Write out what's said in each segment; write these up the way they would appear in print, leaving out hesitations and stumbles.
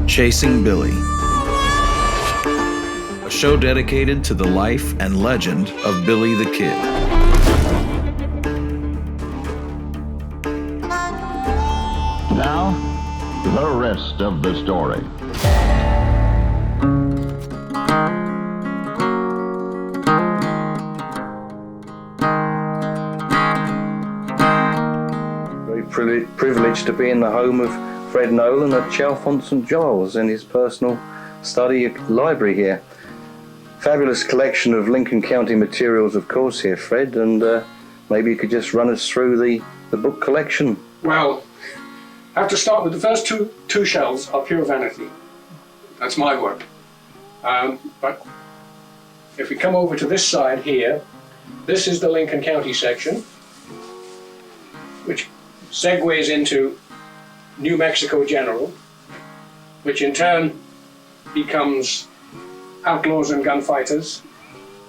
Chasing Billy, a show dedicated to the life and legend of Billy the Kid. Now, the rest of the story. Very privileged to be in the home of Fred Nolan at Chalfont St Giles in his personal study library here. Fabulous collection of Lincoln County materials, of course, here, Fred, and maybe you could just run us through the book collection. Well, I have to start with the first two shelves are pure vanity. That's my work. But if we come over to this side here, this is the Lincoln County section, which segues into New Mexico General, which in turn becomes Outlaws and Gunfighters,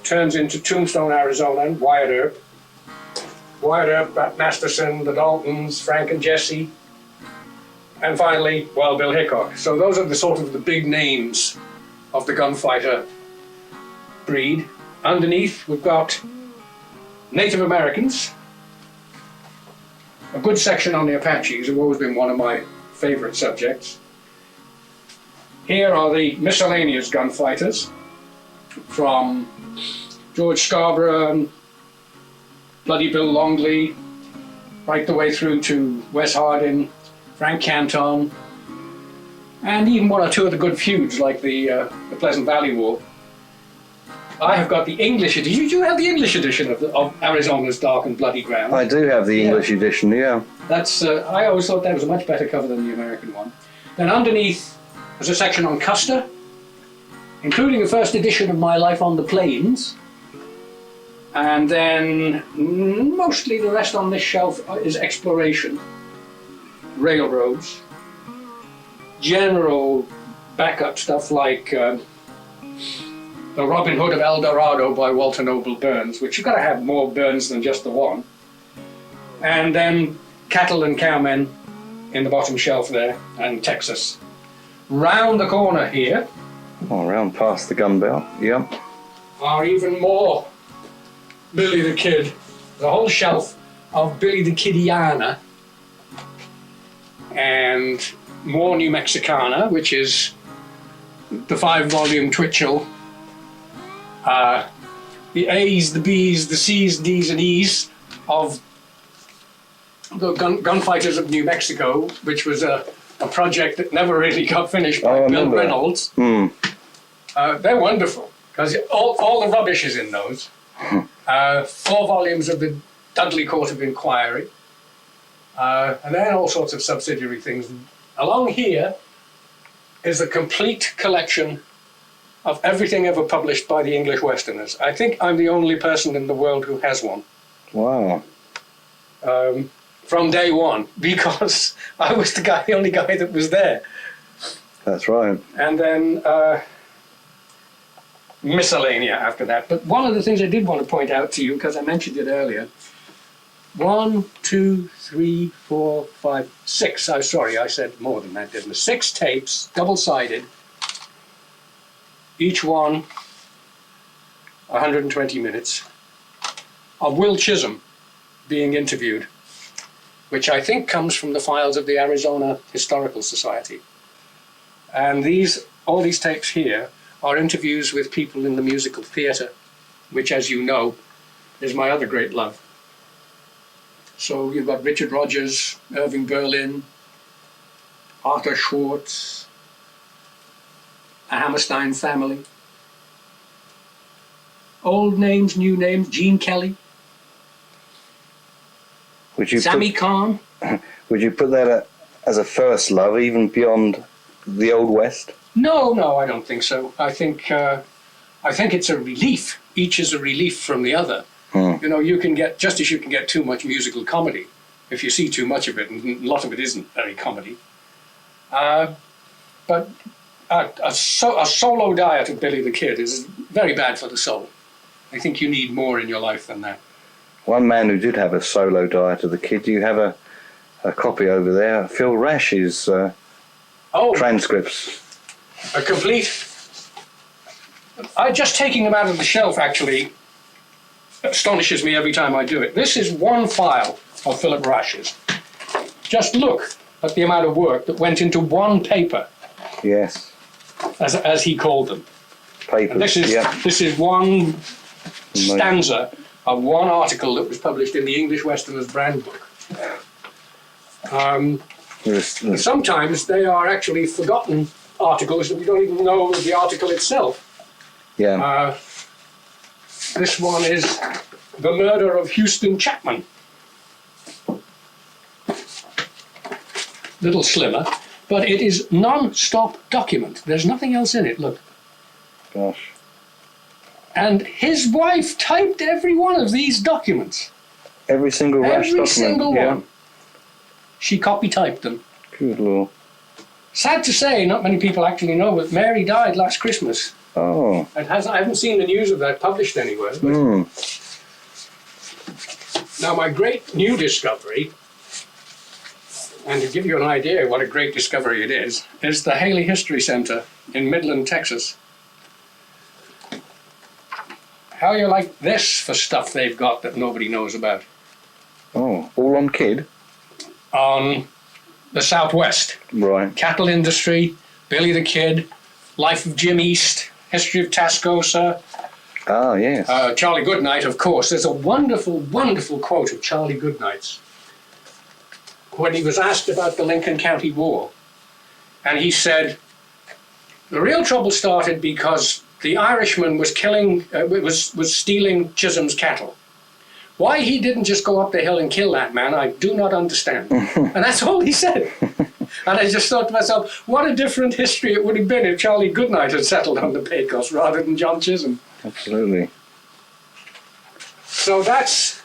turns into Tombstone, Arizona, and Wyatt Earp, Bat Masterson, the Daltons, Frank and Jesse, and finally, Wild Bill Hickok. So those are the sort of the big names of the gunfighter breed. Underneath, we've got Native Americans, a good section on the Apaches, who've always been one of my favorite subjects. Here are the miscellaneous gunfighters, from George Scarborough, Bloody Bill Longley, right the way through to Wes Hardin, Frank Canton, and even one or two of the good feuds like the Pleasant Valley War. I have got the English edition. You do have the English edition of Arizona's Dark and Bloody Ground. I do have the English edition, yeah. That's I always thought that was a much better cover than the American one. Then underneath there's a section on Custer, including the first edition of My Life on the Plains. And then mostly the rest on this shelf is exploration, railroads, general backup stuff like The Robin Hood of El Dorado by Walter Noble Burns, which you've got to have more Burns than just the one. And then Cattle and Cowmen in the bottom shelf there, and Texas. Round the corner here, Round past the gun belt, yep. are even more Billy the Kid. The whole shelf of Billy the Kidiana, and more New Mexicana, which is the 5-volume Twitchell. The A's, the B's, the C's, D's, and E's of the Gunfighters of New Mexico, which was a project that never really got finished by Bill Reynolds. They're wonderful, because all the rubbish is in those. 4 volumes of the Dudley Court of Inquiry, and then all sorts of subsidiary things. Along here is a complete collection of everything ever published by the English Westerners. I think I'm the only person in the world who has one. Wow. From day one, because I was the only guy that was there. That's right. And then miscellanea after that. But one of the things I did want to point out to you, because I mentioned it earlier, 1, 2, 3, 4, 5, 6. I'm sorry, I said more than that, didn't I? 6 tapes, double-sided. Each one 120 minutes of Will Chisholm being interviewed, which I think comes from the files of the Arizona Historical Society. And all these tapes here are interviews with people in the musical theatre, which, as you know, is my other great love. So you've got Richard Rodgers, Irving Berlin, Arthur Schwartz, a Hammerstein family. Old names, new names, Gene Kelly, Sammy Kahn. Would you put that as a first love, even beyond the Old West? No, I don't think so. I think it's a relief. Each is a relief from the other. You know, you can get, just as you can get too much musical comedy if you see too much of it, and a lot of it isn't very comedy. But a solo diet of Billy the Kid is very bad for the soul. I think you need more in your life than that. One man who did have a solo diet of the Kid, you have a copy over there, Phil Rash's transcripts. a complete... Just taking them out of the shelf actually astonishes me every time I do it. This is one file of Philip Rush's. Just look at the amount of work that went into one paper. Yes. As he called them. Papers. And this is one stanza of one article that was published in the English Westerners Brand book. Sometimes they are actually forgotten articles that we don't even know of the article itself. Yeah. This one is The Murder of Houston Chapman. Little slimmer, but it is non-stop document. There's nothing else in it, look. Gosh. And his wife typed every one of these documents. Every single Rush document? Every single one. She copy-typed them. Good Lord. Sad to say, not many people actually know, but Mary died last Christmas. Oh. I haven't seen the news of that published anywhere. Now, my great new discovery, and to give you an idea what a great discovery it is the Haley History Center in Midland, Texas. How you like this for stuff they've got that nobody knows about? Oh, all on Kid? On the Southwest. Right. Cattle industry, Billy the Kid, Life of Jim East, History of Tascosa. Ah, yes. Charlie Goodnight, of course. There's a wonderful, wonderful quote of Charlie Goodnight's when he was asked about the Lincoln County War. And he said, the real trouble started because the Irishman was stealing Chisholm's cattle. Why he didn't just go up the hill and kill that man, I do not understand. And that's all he said. And I just thought to myself, what a different history it would have been if Charlie Goodnight had settled on the Pecos rather than John Chisholm. Absolutely. So that's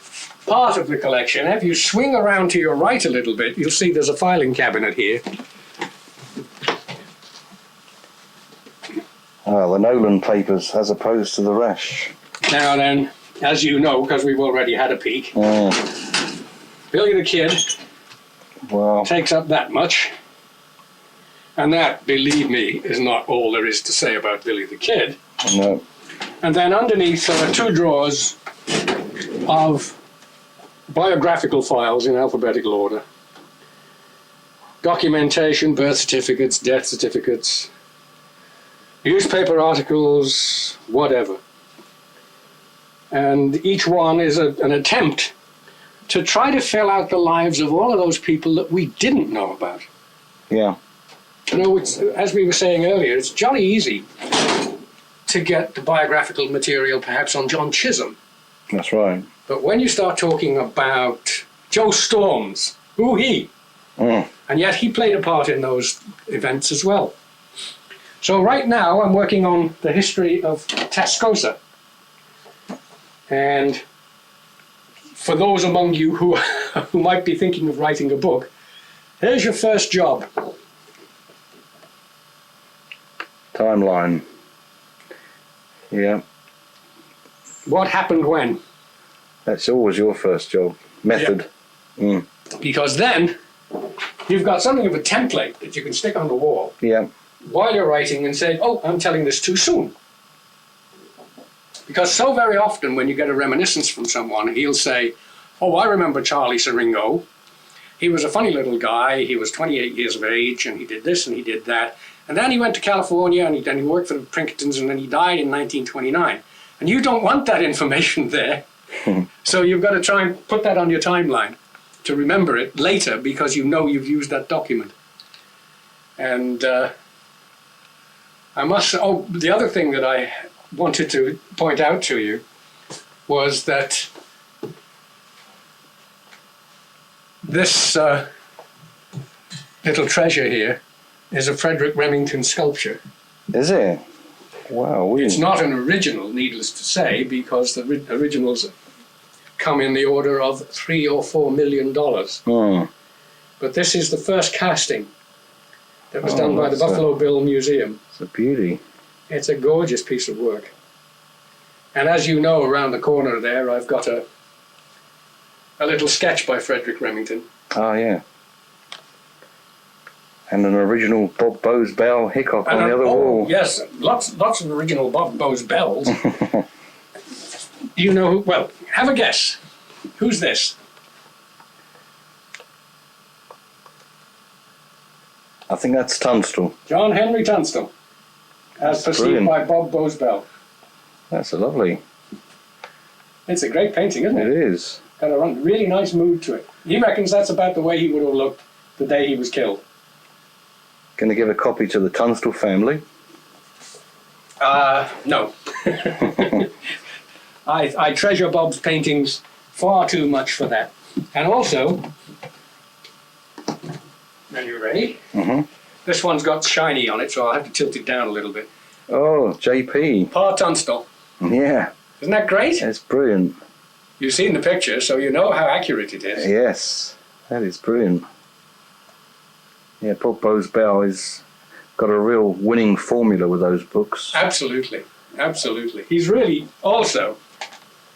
part of the collection. If you swing around to your right a little bit, you'll see there's a filing cabinet here. The Nolan papers as opposed to the Rush. Now then, as you know, because we've already had a peek, Billy the Kid takes up that much. And that, believe me, is not all there is to say about Billy the Kid. No. And then underneath there are two drawers of biographical files in alphabetical order. Documentation, birth certificates, death certificates, newspaper articles, whatever. And each one is an attempt to try to fill out the lives of all of those people that we didn't know about. Yeah. You know, as we were saying earlier, it's jolly easy to get the biographical material perhaps on John Chisholm. That's right. But when you start talking about Joe Storms, who he? And yet he played a part in those events as well. So right now I'm working on the history of Tascosa. And for those among you who might be thinking of writing a book, here's your first job. Timeline. Yeah. What happened when? That's always your first job. Method. Yeah. Because then you've got something of a template that you can stick on the wall while you're writing and say, oh, I'm telling this too soon. Because so very often when you get a reminiscence from someone, he'll say, oh, I remember Charlie Siringo. He was a funny little guy. He was 28 years of age, and he did this and he did that. And then he went to California, and then he worked for the Pinkertons, and then he died in 1929. And you don't want that information there. So you've got to try and put that on your timeline to remember it later because you know you've used that document. And the other thing that I wanted to point out to you was that this little treasure here is a Frederick Remington sculpture. Is it? Wow. It's not an original, needless to say, because the originals come in the order of $3 or $4 million. But this is the first casting that was done by the Buffalo Bill Museum. It's a beauty. It's a gorgeous piece of work. And as you know, around the corner there, I've got a little sketch by Frederick Remington. Oh, yeah. And an original Bob Bowes Bell Hickok on the other wall. Yes, lots of original Bob Bowes bells. You know who? Well, have a guess. Who's this? I think that's Tunstall. John Henry Tunstall, as perceived brilliant. by Bob Bowes Bell. That's a lovely. It's a great painting, isn't It it? is. Got a really nice mood to it. He reckons that's about the way he would have looked the day he was killed. Going to give a copy to the Tunstall family. No. I treasure Bob's paintings far too much for that. And also, are you ready? Mm-hmm. This one's got shiny on it, so I'll have to tilt it down a little bit. Oh, JP. Pa Tunstall. Yeah, Isn't that great? that's brilliant. You've seen the picture, so you know how accurate it is. Yes, that is brilliant. Yeah, Bob Bowes Bell has got a real winning formula with those books. Absolutely, absolutely. He's really also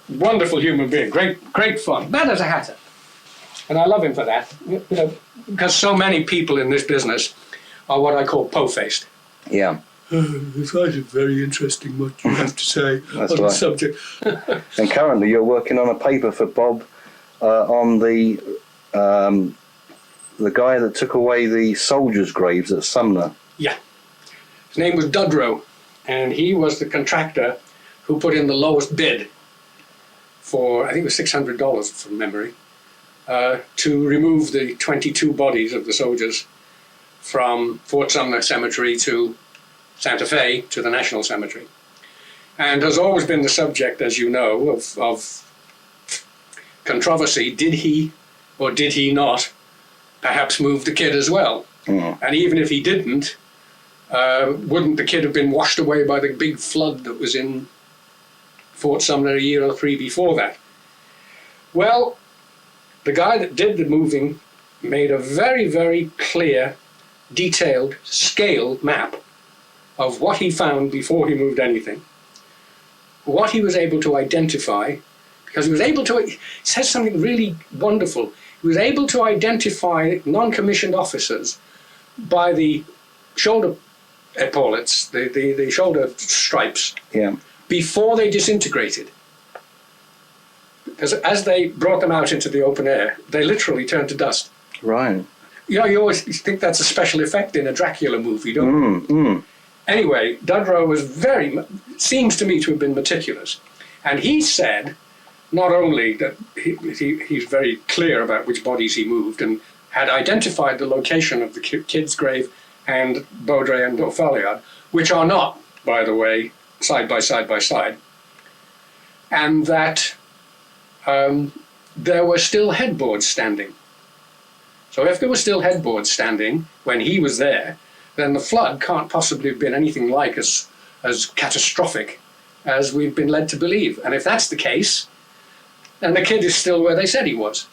a wonderful human being. Great fun. Bad as a hatter. And I love him for that. You know, because so many people in this business are what I call po-faced. Yeah, I find it very interesting what you have to say That's on the right. subject. and currently you're working on a paper for Bob on the guy that took away the soldiers' graves at Sumner. Yeah. His name was Dudrow, and he was the contractor who put in the lowest bid for, I think it was $600 from memory, to remove the 22 bodies of the soldiers from Fort Sumner Cemetery to Santa Fe to the National Cemetery. And has always been the subject, as you know, of controversy. Did he or did he not perhaps move the kid as well? Mm. And even if he didn't, wouldn't the kid have been washed away by the big flood that was in Fort Sumner a year or three before that? Well, the guy that did the moving made a very, very clear, detailed, scaled map of what he found before he moved anything, what he was able to identify, because he was able to, it says something really wonderful, he was able to identify non-commissioned officers by the shoulder epaulets, the shoulder stripes, Yeah, before they disintegrated. Because as they brought them out into the open air, they literally turned to dust. right. You know, you always think that's a special effect in a Dracula movie, don't you? Anyway, Dudrow was seems to me to have been meticulous. And he said, not only that he's very clear about which bodies he moved and had identified the location of the kid's grave and Baudry and Faliard, which are not, by the way, side by side, and that there were still headboards standing. So if there were still headboards standing when he was there, then the flood can't possibly have been anything like as catastrophic as we've been led to believe. And if that's the case, then the kid is still where they said he was.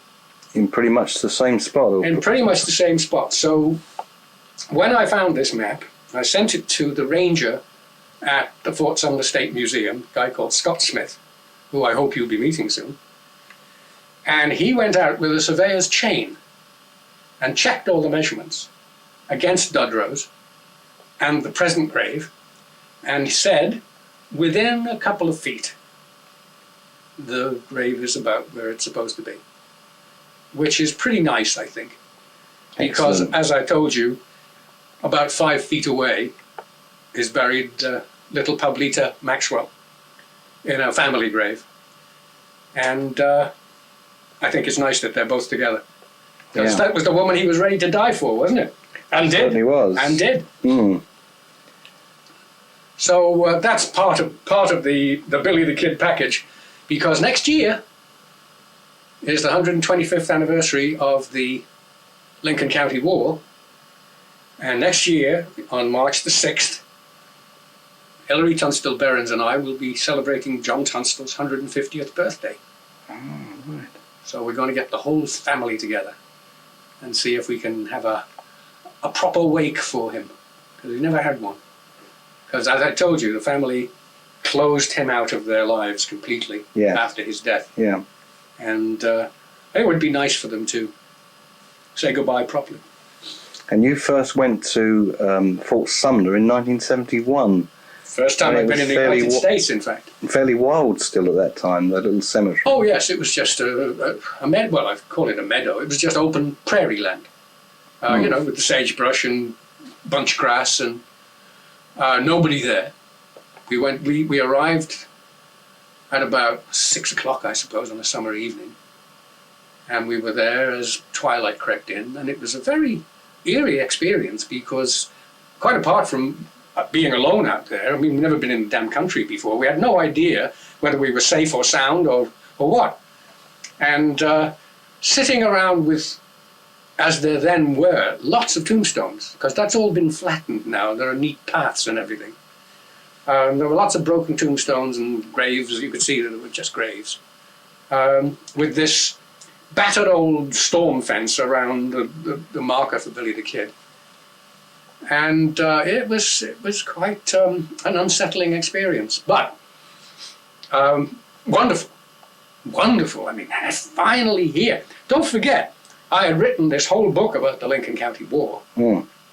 In pretty much the same spot. In pretty much the same spot. So when I found this map, I sent it to the ranger at the Fort Sumner State Museum, a guy called Scott Smith, who I hope you'll be meeting soon. And he went out with a surveyor's chain and checked all the measurements against Dudrow's and the present grave, and said, within a couple of feet, the grave is about where it's supposed to be. Which is pretty nice, I think. Because, Excellent. as I told you, about 5 feet away is buried little Pablita Maxwell in a family grave. And I think it's nice that they're both together. Because that was the woman he was ready to die for, wasn't it? And did. Certainly was. And did. Mm. So that's part of the Billy the Kid package, because next year is the 125th anniversary of the Lincoln County War, and next year, on March the 6th, Hilary Tunstall Behrens and I will be celebrating John Tunstall's 150th birthday. Oh, right. So we're going to get the whole family together and see if we can have a proper wake for him, because we've never had one. Because as I told you, the family closed him out of their lives completely after his death. Yeah. And it would be nice for them to say goodbye properly. And you first went to Fort Sumner in 1971. First time I've been in the United States, in fact. Fairly wild still at that time, that little cemetery. Oh yes, it was just a meadow. Well, I call it a meadow. It was just open prairie land, you know, with the sagebrush and bunch grass and nobody there. We arrived at about 6 o'clock, I suppose, on a summer evening, and we were there as twilight crept in, and it was a very eerie experience because, quite apart from being alone out there, I mean, we've never been in the damn country before. We had no idea whether we were safe or sound or what. And sitting around with, as there then were, lots of tombstones, because that's all been flattened now. There are neat paths and everything. There were lots of broken tombstones and graves. You could see that they were just graves. With this battered old storm fence around the marker for Billy the Kid. And it was quite an unsettling experience, but wonderful, wonderful. I mean, finally here. Don't forget, I had written this whole book about the Lincoln County War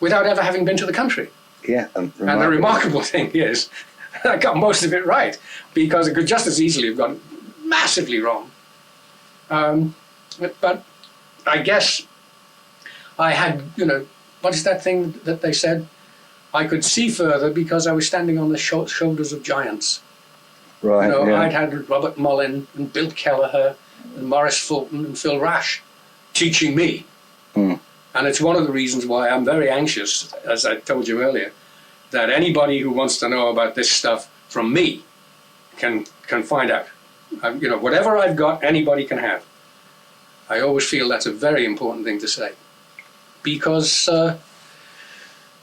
without ever having been to the country. Yeah, and the remarkable thing is, I got most of it right, because it could just as easily have gone massively wrong. But I guess I had, you know, what is that thing that they said? I could see further because I was standing on the shoulders of giants. Right. You know, yeah. I'd had Robert Mullin and Bill Kelleher and Morris Fulton and Phil Rash teaching me. And it's one of the reasons why I'm very anxious, as I told you earlier, that anybody who wants to know about this stuff from me can find out. You know, whatever I've got, anybody can have. I always feel that's a very important thing to say. Because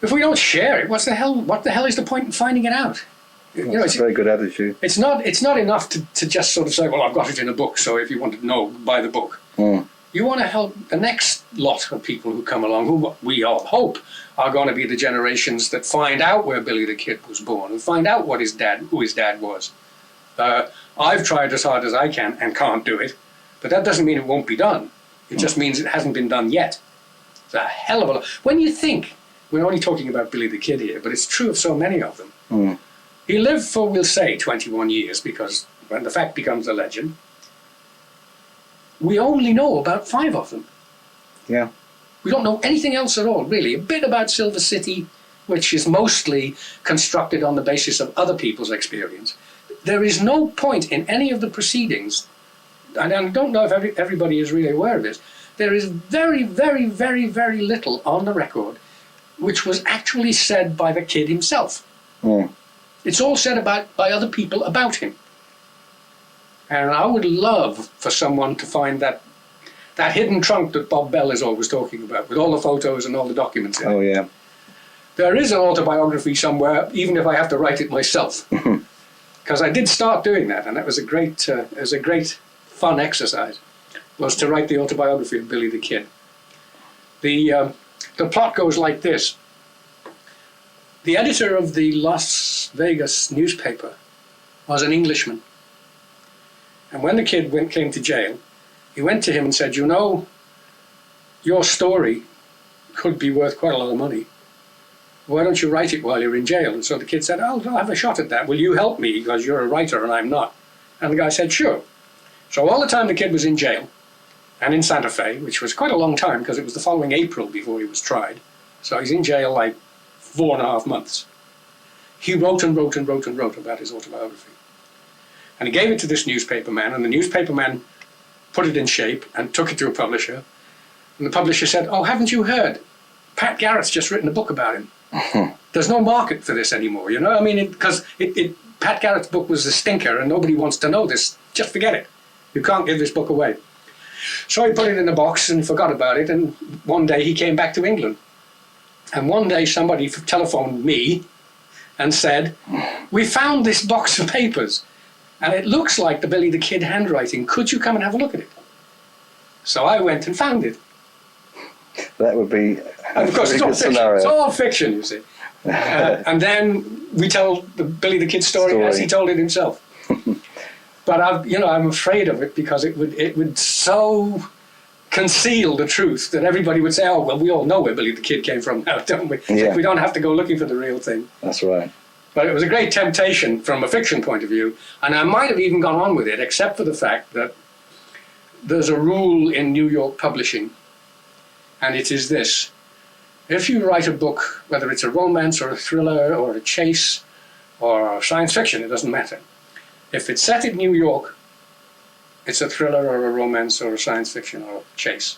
if we don't share it, what the hell is the point in finding it out? You know, That's a very good attitude. It's not enough to just sort of say, well, I've got it in a book, so if you want to know, buy the book. You want to help the next lot of people who come along, who we all hope are going to be the generations that find out where Billy the Kid was born, and find out who his dad was. I've tried as hard as I can and can't do it, but that doesn't mean it won't be done. It just means it hasn't been done yet. It's a hell of a lot. When you think, we're only talking about Billy the Kid here, but it's true of so many of them. He lived for, we'll say, 21 years, because when the fact becomes a legend, we only know about 5 of them. Yeah. We don't know anything else at all, really. A bit about Silver City, which is mostly constructed on the basis of other people's experience. There is no point in any of the proceedings, and I don't know if everybody is really aware of this, there is very, very, very, very little on the record which was actually said by the kid himself. It's all said by other people about him. And I would love for someone to find that hidden trunk that Bob Bell is always talking about, with all the photos and all the documents in it. Oh, yeah. There is an autobiography somewhere, even if I have to write it myself. Because I did start doing that, and that was a great fun exercise, was to write the autobiography of Billy the Kid. The plot goes like this. The editor of the Las Vegas newspaper was an Englishman. And when the kid came to jail, he went to him and said, you know, your story could be worth quite a lot of money. Why don't you write it while you're in jail? And so the kid said, I'll have a shot at that. Will you help me? Because you're a writer and I'm not. And the guy said, sure. So all the time the kid was in jail, and in Santa Fe, which was quite a long time because it was the following April before he was tried. So he's in jail like 4.5 months. He wrote and wrote and wrote and wrote about his autobiography. And he gave it to this newspaper man, and the newspaper man put it in shape and took it to a publisher. And the publisher said, oh, haven't you heard? Pat Garrett's just written a book about him. There's no market for this anymore, you know? I mean, because Pat Garrett's book was a stinker and nobody wants to know this. Just forget it. You can't give this book away. So he put it in a box and forgot about it, and one day he came back to England. And one day somebody telephoned me and said, we found this box of papers, and it looks like the Billy the Kid handwriting. Could you come and have a look at it? So I went and found it. That would be And of course, a good scenario. it's all fiction, you see. And then we tell the Billy the Kid story as he told it himself. But I'm afraid of it because it would so conceal the truth, that everybody would say, oh, well, we all know where Billy the Kid came from now, don't we? Yeah. We don't have to go looking for the real thing. That's right. But it was a great temptation from a fiction point of view, and I might have even gone on with it, except for the fact that there's a rule in New York publishing, and it is this. If you write a book, whether it's a romance or a thriller or a chase or science fiction, it doesn't matter. If it's set in New York, it's a thriller or a romance or a science fiction or a chase.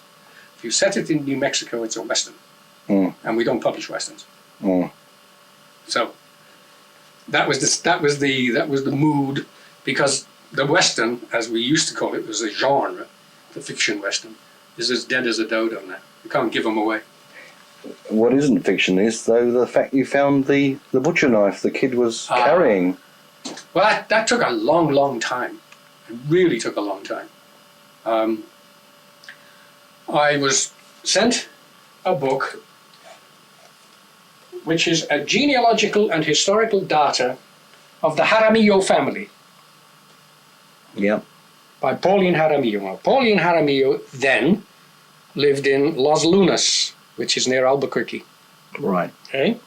If you set it in New Mexico, it's a Western. And we don't publish Westerns. So that was the mood, because the Western, as we used to call it, was a genre. The fiction Western is as dead as a dodo now. You can't give them away. What isn't fiction is, though, the fact you found the butcher knife the kid was carrying. Well, that took a long, long time. It really took a long time. I was sent a book which is a genealogical and historical data of the Jaramillo family. Yeah. By Pauline Jaramillo. Now, Pauline Jaramillo then lived in Los Lunas, which is near Albuquerque. Right. Okay?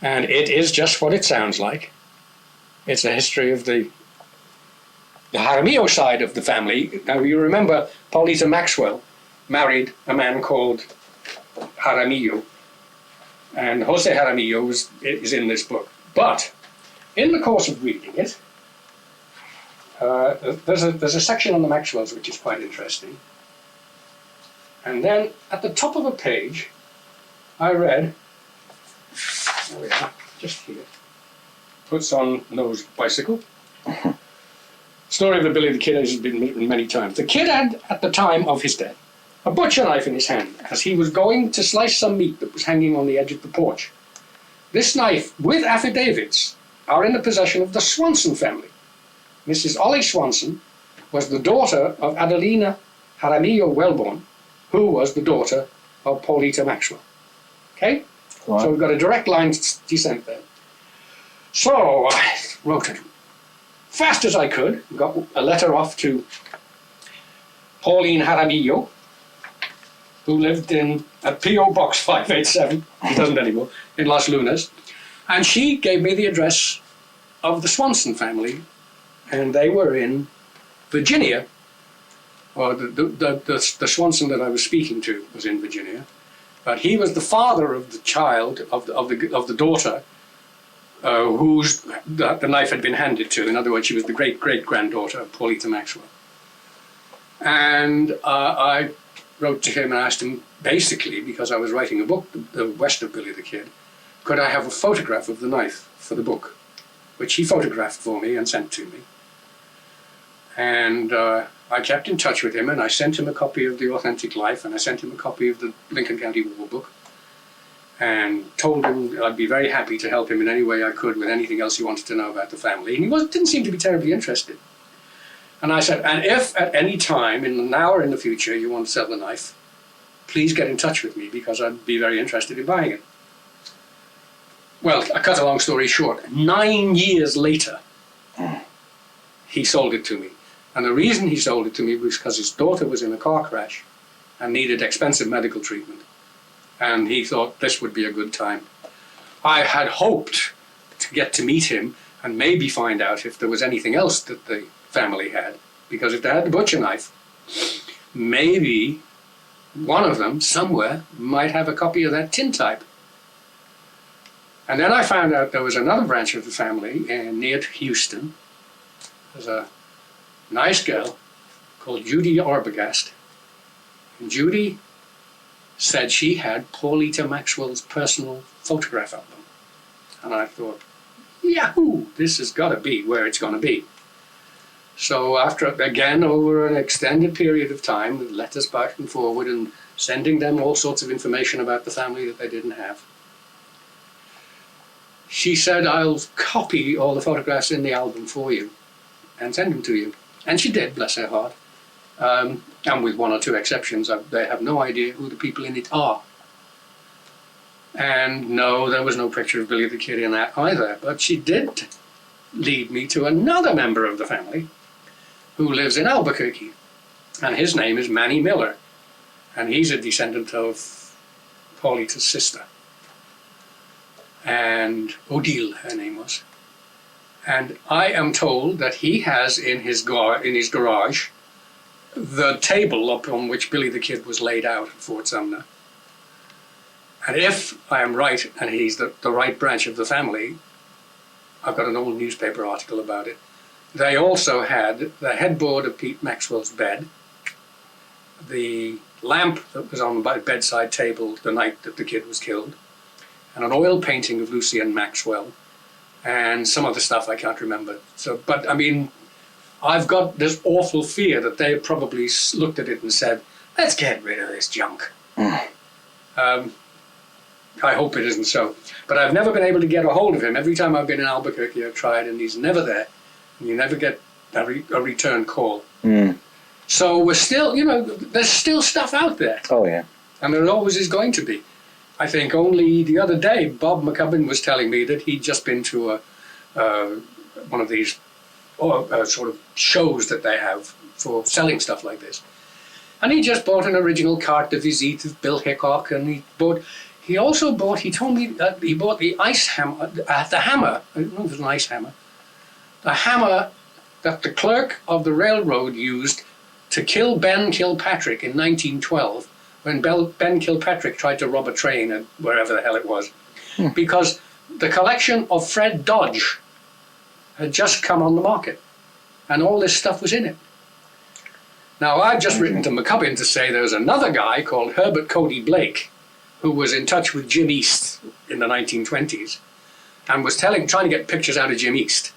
And it is just what it sounds like. It's a history of the Jaramillo side of the family. Now, you remember Paulita Maxwell married a man called Jaramillo, and Jose Jaramillo is in this book. But in the course of reading it, there's a section on the Maxwells which is quite interesting. And then at the top of a page, I read, there we are, just here, puts on nose bicycle. Story of the Billy the Kid has been written many times. The kid had, at the time of his death, a butcher knife in his hand as he was going to slice some meat that was hanging on the edge of the porch. This knife, with affidavits, are in the possession of the Swanson family. Mrs. Ollie Swanson was the daughter of Adelina Jaramillo Wellborn, who was the daughter of Paulita Maxwell. Okay? Right. So we've got a direct line descent there. So I wrote it fast as I could, got a letter off to Pauline Jaramillo, who lived in a P.O. Box 587, he doesn't anymore, in Las Lunas, and she gave me the address of the Swanson family, and they were in Virginia, or the Swanson that I was speaking to was in Virginia, but he was the father of the child, of the daughter, whose the knife had been handed to. In other words, she was the great-great-granddaughter of Paulita Maxwell. And I wrote to him and asked him, basically, because I was writing a book, The West of Billy the Kid, could I have a photograph of the knife for the book, which he photographed for me and sent to me. And I kept in touch with him, and I sent him a copy of The Authentic Life, and I sent him a copy of the Lincoln County War Book, and told him I'd be very happy to help him in any way I could with anything else he wanted to know about the family. And he didn't seem to be terribly interested. And I said, and if at any time, in now or in the future, you want to sell the knife, please get in touch with me, because I'd be very interested in buying it. Well, I cut a long story short. 9 years later, he sold it to me. And the reason he sold it to me was because his daughter was in a car crash and needed expensive medical treatment. And he thought this would be a good time. I had hoped to get to meet him and maybe find out if there was anything else that the family had. Because if they had the butcher knife, maybe one of them somewhere might have a copy of that tintype. And then I found out there was another branch of the family near Houston. There's a nice girl called Judy Arbogast. And Judy said she had Paulita Maxwell's personal photograph album. And I thought, yahoo, this has got to be where it's going to be. So after, again, over an extended period of time, with letters back and forward and sending them all sorts of information about the family that they didn't have, she said, I'll copy all the photographs in the album for you and send them to you. And she did, bless her heart. And with one or two exceptions, they have no idea who the people in it are. And no, there was no picture of Billy the Kid in that either. But she did lead me to another member of the family who lives in Albuquerque. And his name is Manny Miller. And he's a descendant of Paulita's sister. And Odile, her name was. And I am told that he has in his garage the table upon which Billy the Kid was laid out at Fort Sumner. And if I am right, and he's the right branch of the family, I've got an old newspaper article about it, they also had the headboard of Pete Maxwell's bed, the lamp that was on the bedside table the night that the kid was killed, and an oil painting of Lucien Maxwell, and some other stuff I can't remember. So, but I mean, I've got this awful fear that they probably looked at it and said, let's get rid of this junk. I hope it isn't so. But I've never been able to get a hold of him. Every time I've been in Albuquerque, I've tried, and he's never there. And you never get a return call. So we're still, there's still stuff out there. Oh, yeah. And there always is going to be. I think only the other day, Bob McCubbin was telling me that he'd just been to one of these sort of shows that they have for selling stuff like this. And he just bought an original carte de visite of Bill Hickok, and he told me that he bought the ice hammer, the hammer, I don't know if it was an ice hammer, the hammer that the clerk of the railroad used to kill Ben Kilpatrick in 1912, when Ben Kilpatrick tried to rob a train at wherever the hell it was, because the collection of Fred Dodge had just come on the market, and all this stuff was in it. Now, I've just written to McCubbin to say there's another guy called Herbert Cody Blake, who was in touch with Jim East in the 1920s, and was trying to get pictures out of Jim East,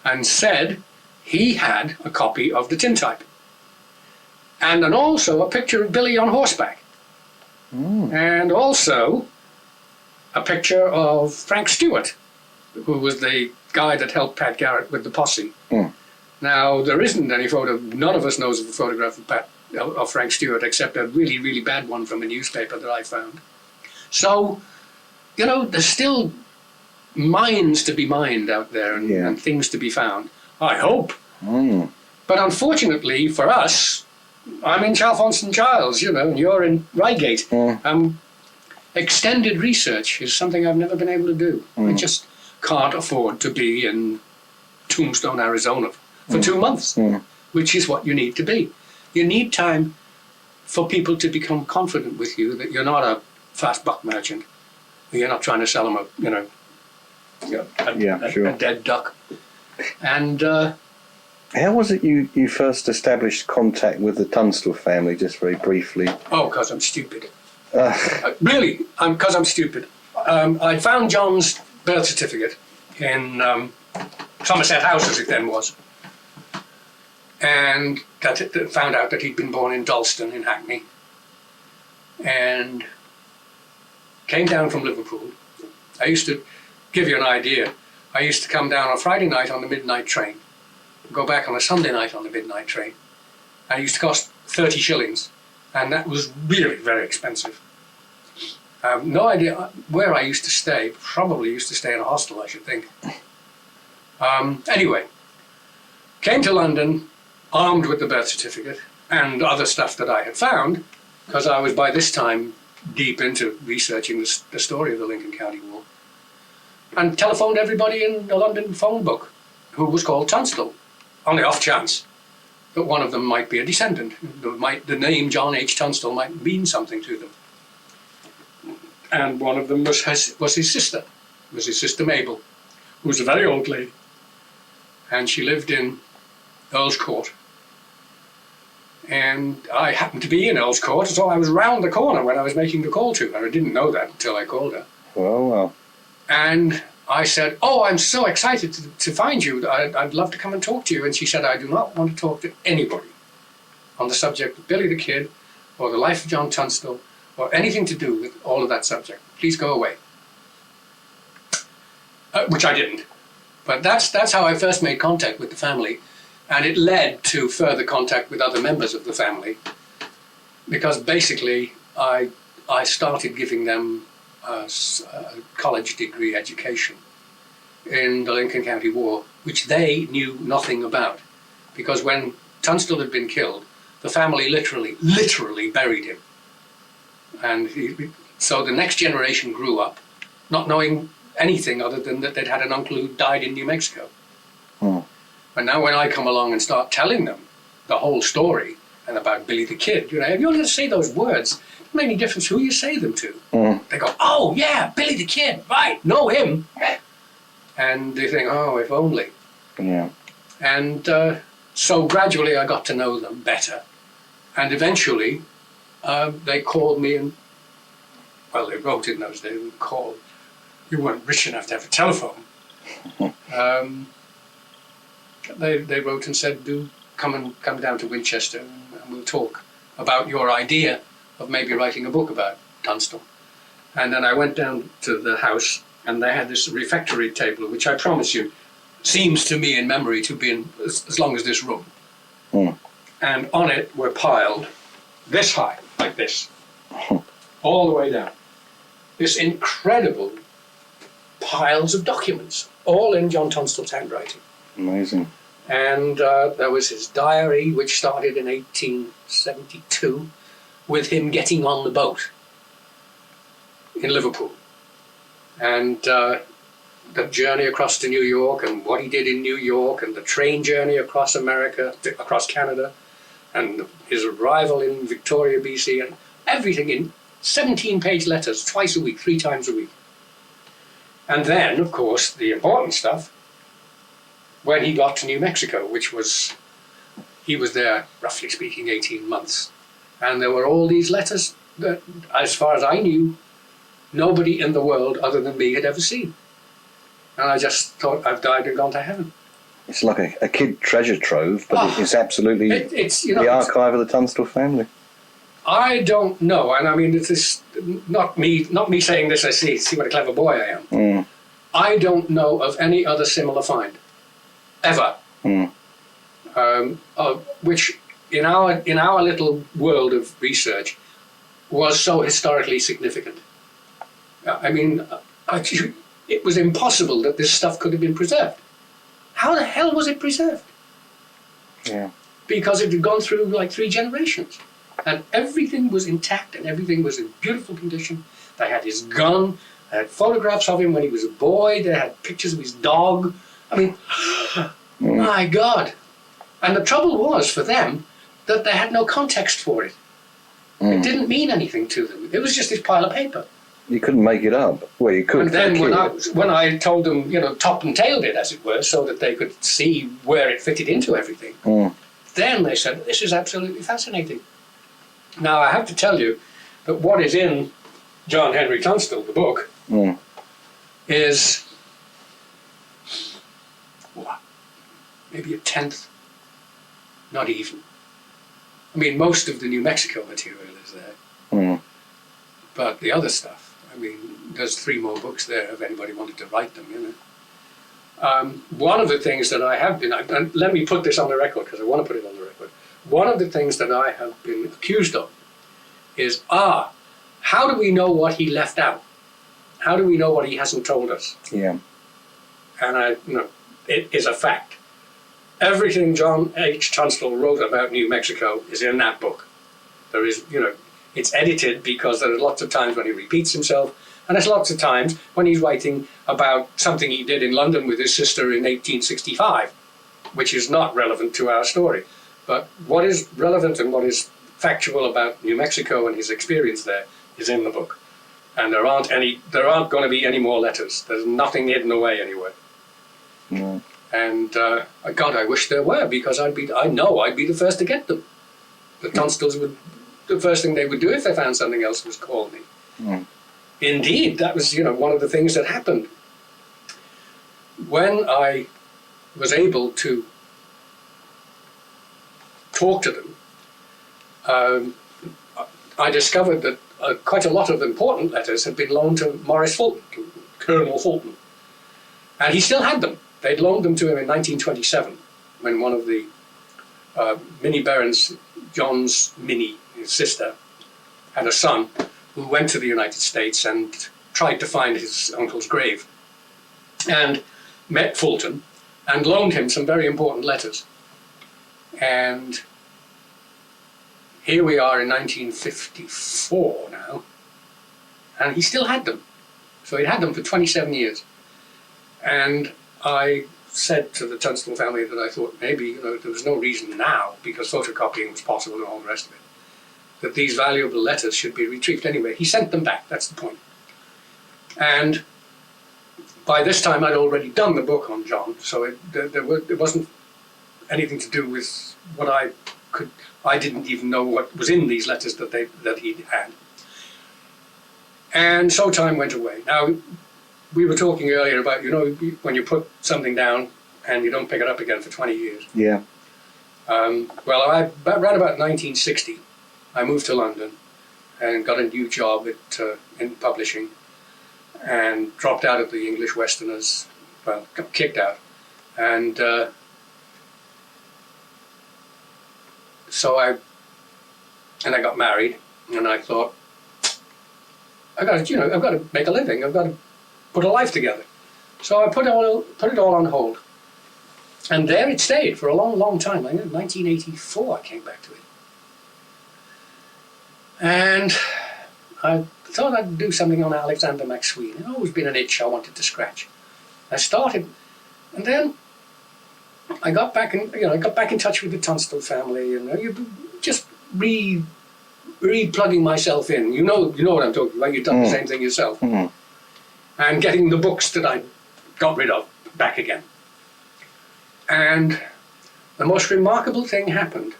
and said he had a copy of the tintype, and then also a picture of Billy on horseback, and also a picture of Frank Stewart, who was the guy that helped Pat Garrett with the posse. Now, there isn't any photo, none of us knows of a photograph of Frank Stewart, except a really, really bad one from a newspaper that I found. So, there's still mines to be mined out there, and things to be found. I hope. But unfortunately for us, I'm in Chalfont and Giles, and you're in Reigate. Extended research is something I've never been able to do. I just can't afford to be in Tombstone, Arizona for 2 months, which is what you need to be. You need time for people to become confident with you that you're not a fast buck merchant. You're not trying to sell them a dead duck. And how was it you first established contact with the Tunstall family, just very briefly? Oh, because I'm stupid. Really, because I'm stupid. I found John's birth certificate in Somerset House, as it then was, and found out that he'd been born in Dalston in Hackney, and came down from Liverpool. I used to give you an idea. I used to come down on Friday night on the midnight train, go back on a Sunday night on the midnight train, and it used to cost 30 shillings, and that was really very expensive. No idea where I used to stay. Probably used to stay in a hostel, I should think. Anyway, came to London armed with the birth certificate and other stuff that I had found, because I was by this time deep into researching the story of the Lincoln County War, and telephoned everybody in the London phone book who was called Tunstall, on the off chance that one of them might be a descendant. The name John H. Tunstall might mean something to them. And one of them was his sister, Mabel, who was a very old lady. And she lived in Earl's Court. And I happened to be in Earl's Court, so I was round the corner when I was making the call to her. I didn't know that until I called her. Well. And I said, "Oh, I'm so excited to find you. I'd love to come and talk to you." And she said, "I do not want to talk to anybody on the subject of Billy the Kid or the life of John Tunstall or anything to do with all of that subject. Please go away." Which I didn't. But that's how I first made contact with the family. And it led to further contact with other members of the family, because basically I started giving them a college degree education in the Lincoln County War, which they knew nothing about. Because when Tunstall had been killed, the family literally buried him. And so the next generation grew up not knowing anything other than that they'd had an uncle who died in New Mexico. But now when I come along and start telling them the whole story and about Billy the Kid, you know, if you only say those words, it doesn't make any difference who you say them to. They go, oh yeah, Billy the Kid, right, know him. And they think, oh, if only. Yeah. And so gradually I got to know them better. And eventually they called me and, well, they wrote in those days and called. You weren't rich enough to have a telephone. They wrote and said, do come down to Winchester and we'll talk about your idea of maybe writing a book about Tunstall. And then I went down to the house and they had this refectory table, which I promise you seems to me in memory to be as long as this room. And on it were piled this high, like this, all the way down. This incredible piles of documents, all in John Tunstall's handwriting. Amazing. And there was his diary, which started in 1872, with him getting on the boat in Liverpool. And the journey across to New York and what he did in New York and the train journey across America, across Canada, and his arrival in Victoria, BC, and everything in 17-page letters, twice a week, 3 times a week. And then, of course, the important stuff, when he got to New Mexico, which was, he was there, roughly speaking, 18 months. And there were all these letters that, as far as I knew, nobody in the world other than me had ever seen. And I just thought, I've died and gone to heaven. It's like a kid treasure trove, but it's absolutely it's you know, the archive of the Tunstall family. I don't know, and I mean, this is not me saying this. I see what a clever boy I am. I don't know of any other similar find, ever, which in our little world of research was so historically significant. I mean, it was impossible that this stuff could have been preserved. How the hell was it preserved? Yeah. Because it had gone through like 3 generations. And everything was intact and everything was in beautiful condition. They had his gun, they had photographs of him when he was a boy, they had pictures of his dog. I mean, my God. And the trouble was for them that they had no context for it. It didn't mean anything to them. It was just this pile of paper. You couldn't make it up. Well, you could. And then when I told them, you know, top and tailed it, as it were, so that they could see where it fitted into everything, then they said, this is absolutely fascinating. Now, I have to tell you that what is in John Henry Tunstall, the book, is what? Maybe a tenth, not even. I mean, most of the New Mexico material is there. But the other stuff, I mean, there's 3 more books there if anybody wanted to write them, you know. One of the things that I have been, and let me put this on the record because I want to put it on the record. One of the things that I have been accused of is, how do we know what he left out? How do we know what he hasn't told us? Yeah. And it is a fact. Everything John H. Tunstall wrote about New Mexico is in that book. There is, you know, it's edited because there are lots of times when he repeats himself, and there's lots of times when he's writing about something he did in London with his sister in 1865, which is not relevant to our story. But what is relevant and what is factual about New Mexico and his experience there is in the book. And there aren't going to be any more letters. There's nothing hidden away anywhere. And God, I wish there were, because I'd be the first to get them. The Tunstalls would, the first thing they would do if they found something else was call me. Indeed, that was, you know, one of the things that happened. When I was able to talk to them, I discovered that quite a lot of important letters had been loaned to Maurice Fulton, to Colonel Fulton. And he still had them. They'd loaned them to him in 1927, when one of the Minnie Barron's, John's Minnie, his sister, had a son who went to the United States and tried to find his uncle's grave, and met Fulton and loaned him some very important letters. And here we are in 1954 now, and he still had them. So he'd had them for 27 years. And I said to the Tunstall family that I thought maybe there was no reason now, because photocopying was possible and all the rest of it, that these valuable letters should be retrieved anyway. He sent them back, that's the point. And by this time I'd already done the book on John, so it wasn't anything to do with what I didn't even know what was in these letters that he had. And so time went away. Now, we were talking earlier about, when you put something down and you don't pick it up again for 20 years. Yeah. Well, around about 1960, I moved to London and got a new job in publishing and dropped out of the English Westerners, well, got kicked out. And so I got married, and I thought, I've got to make a living. I've got to put a life together. So I put it all on hold. And there it stayed for a long, long time. I think in 1984 I came back to it. And I thought I'd do something on Alexander McSween. It's always been an itch I wanted to scratch. I started, and then I got back in touch with the Tunstall family, and just re-plugging myself in. You know what I'm talking about. You've done the same thing yourself. Mm-hmm. And getting the books that I got rid of back again. And the most remarkable thing happened.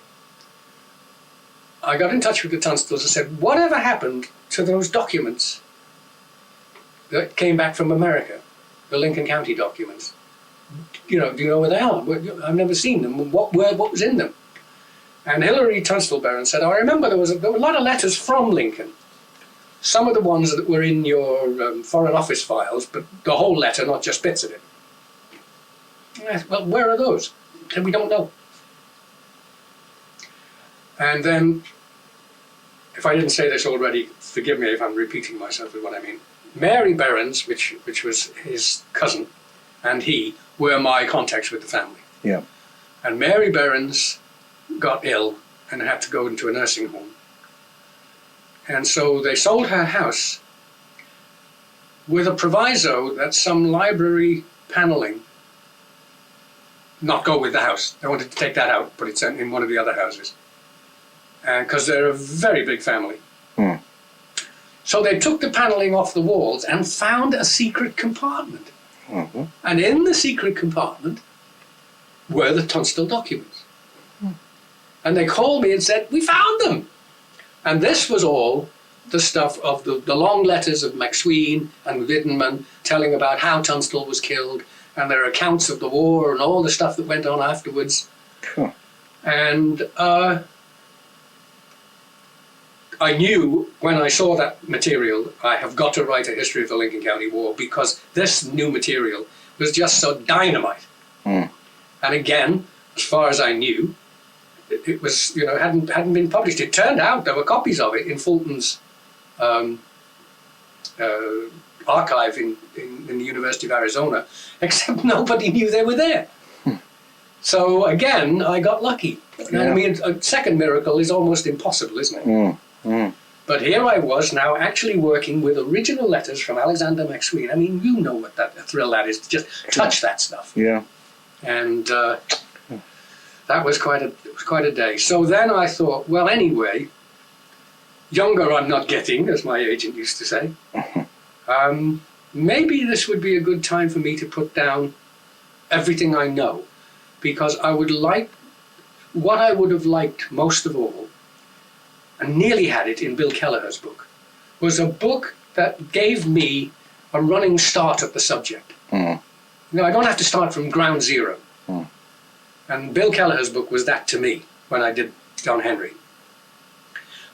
I got in touch with the Tunstalls and said, whatever happened to those documents that came back from America, the Lincoln County documents? Do you know where they are? I've never seen them. What was in them? And Hilary Tunstall Barron said, I remember there were a lot of letters from Lincoln. Some of the ones that were in your Foreign Office files, but the whole letter, not just bits of it. Well, where are those? And we don't know. And then, if I didn't say this already, forgive me if I'm repeating myself with what I mean. Mary Behrens, which was his cousin, and he were my contacts with the family. Yeah. And Mary Behrens got ill and had to go into a nursing home. And so they sold her house with a proviso that some library paneling not go with the house. They wanted to take that out, put it in one of the other houses. And because they're a very big family. Mm. So they took the paneling off the walls and found a secret compartment. Mm-hmm. And in the secret compartment were the Tunstall documents. Mm. And they called me and said, we found them. And this was all the stuff of the long letters of McSween and Widdenman telling about how Tunstall was killed, and their accounts of the war and all the stuff that went on afterwards. Cool. And I knew when I saw that material, I have got to write a history of the Lincoln County War, because this new material was just so dynamite. Mm. And again, as far as I knew, it was, hadn't been published. It turned out there were copies of it in Fulton's archive in the University of Arizona, except nobody knew they were there. Hmm. So again, I got lucky. Yeah. I mean, a second miracle is almost impossible, isn't it? Mm. Mm. But here I was now actually working with original letters from Alexander McSween. I mean, you know what a thrill that is, to just touch that stuff. Yeah. And that was quite a day. So then I thought, well, anyway, younger I'm not getting, as my agent used to say. Maybe this would be a good time for me to put down everything I know, because what I would have liked most of all, and nearly had it in Bill Kelleher's book, was a book that gave me a running start at the subject. Mm. I don't have to start from ground zero. Mm. And Bill Kelleher's book was that to me when I did John Henry.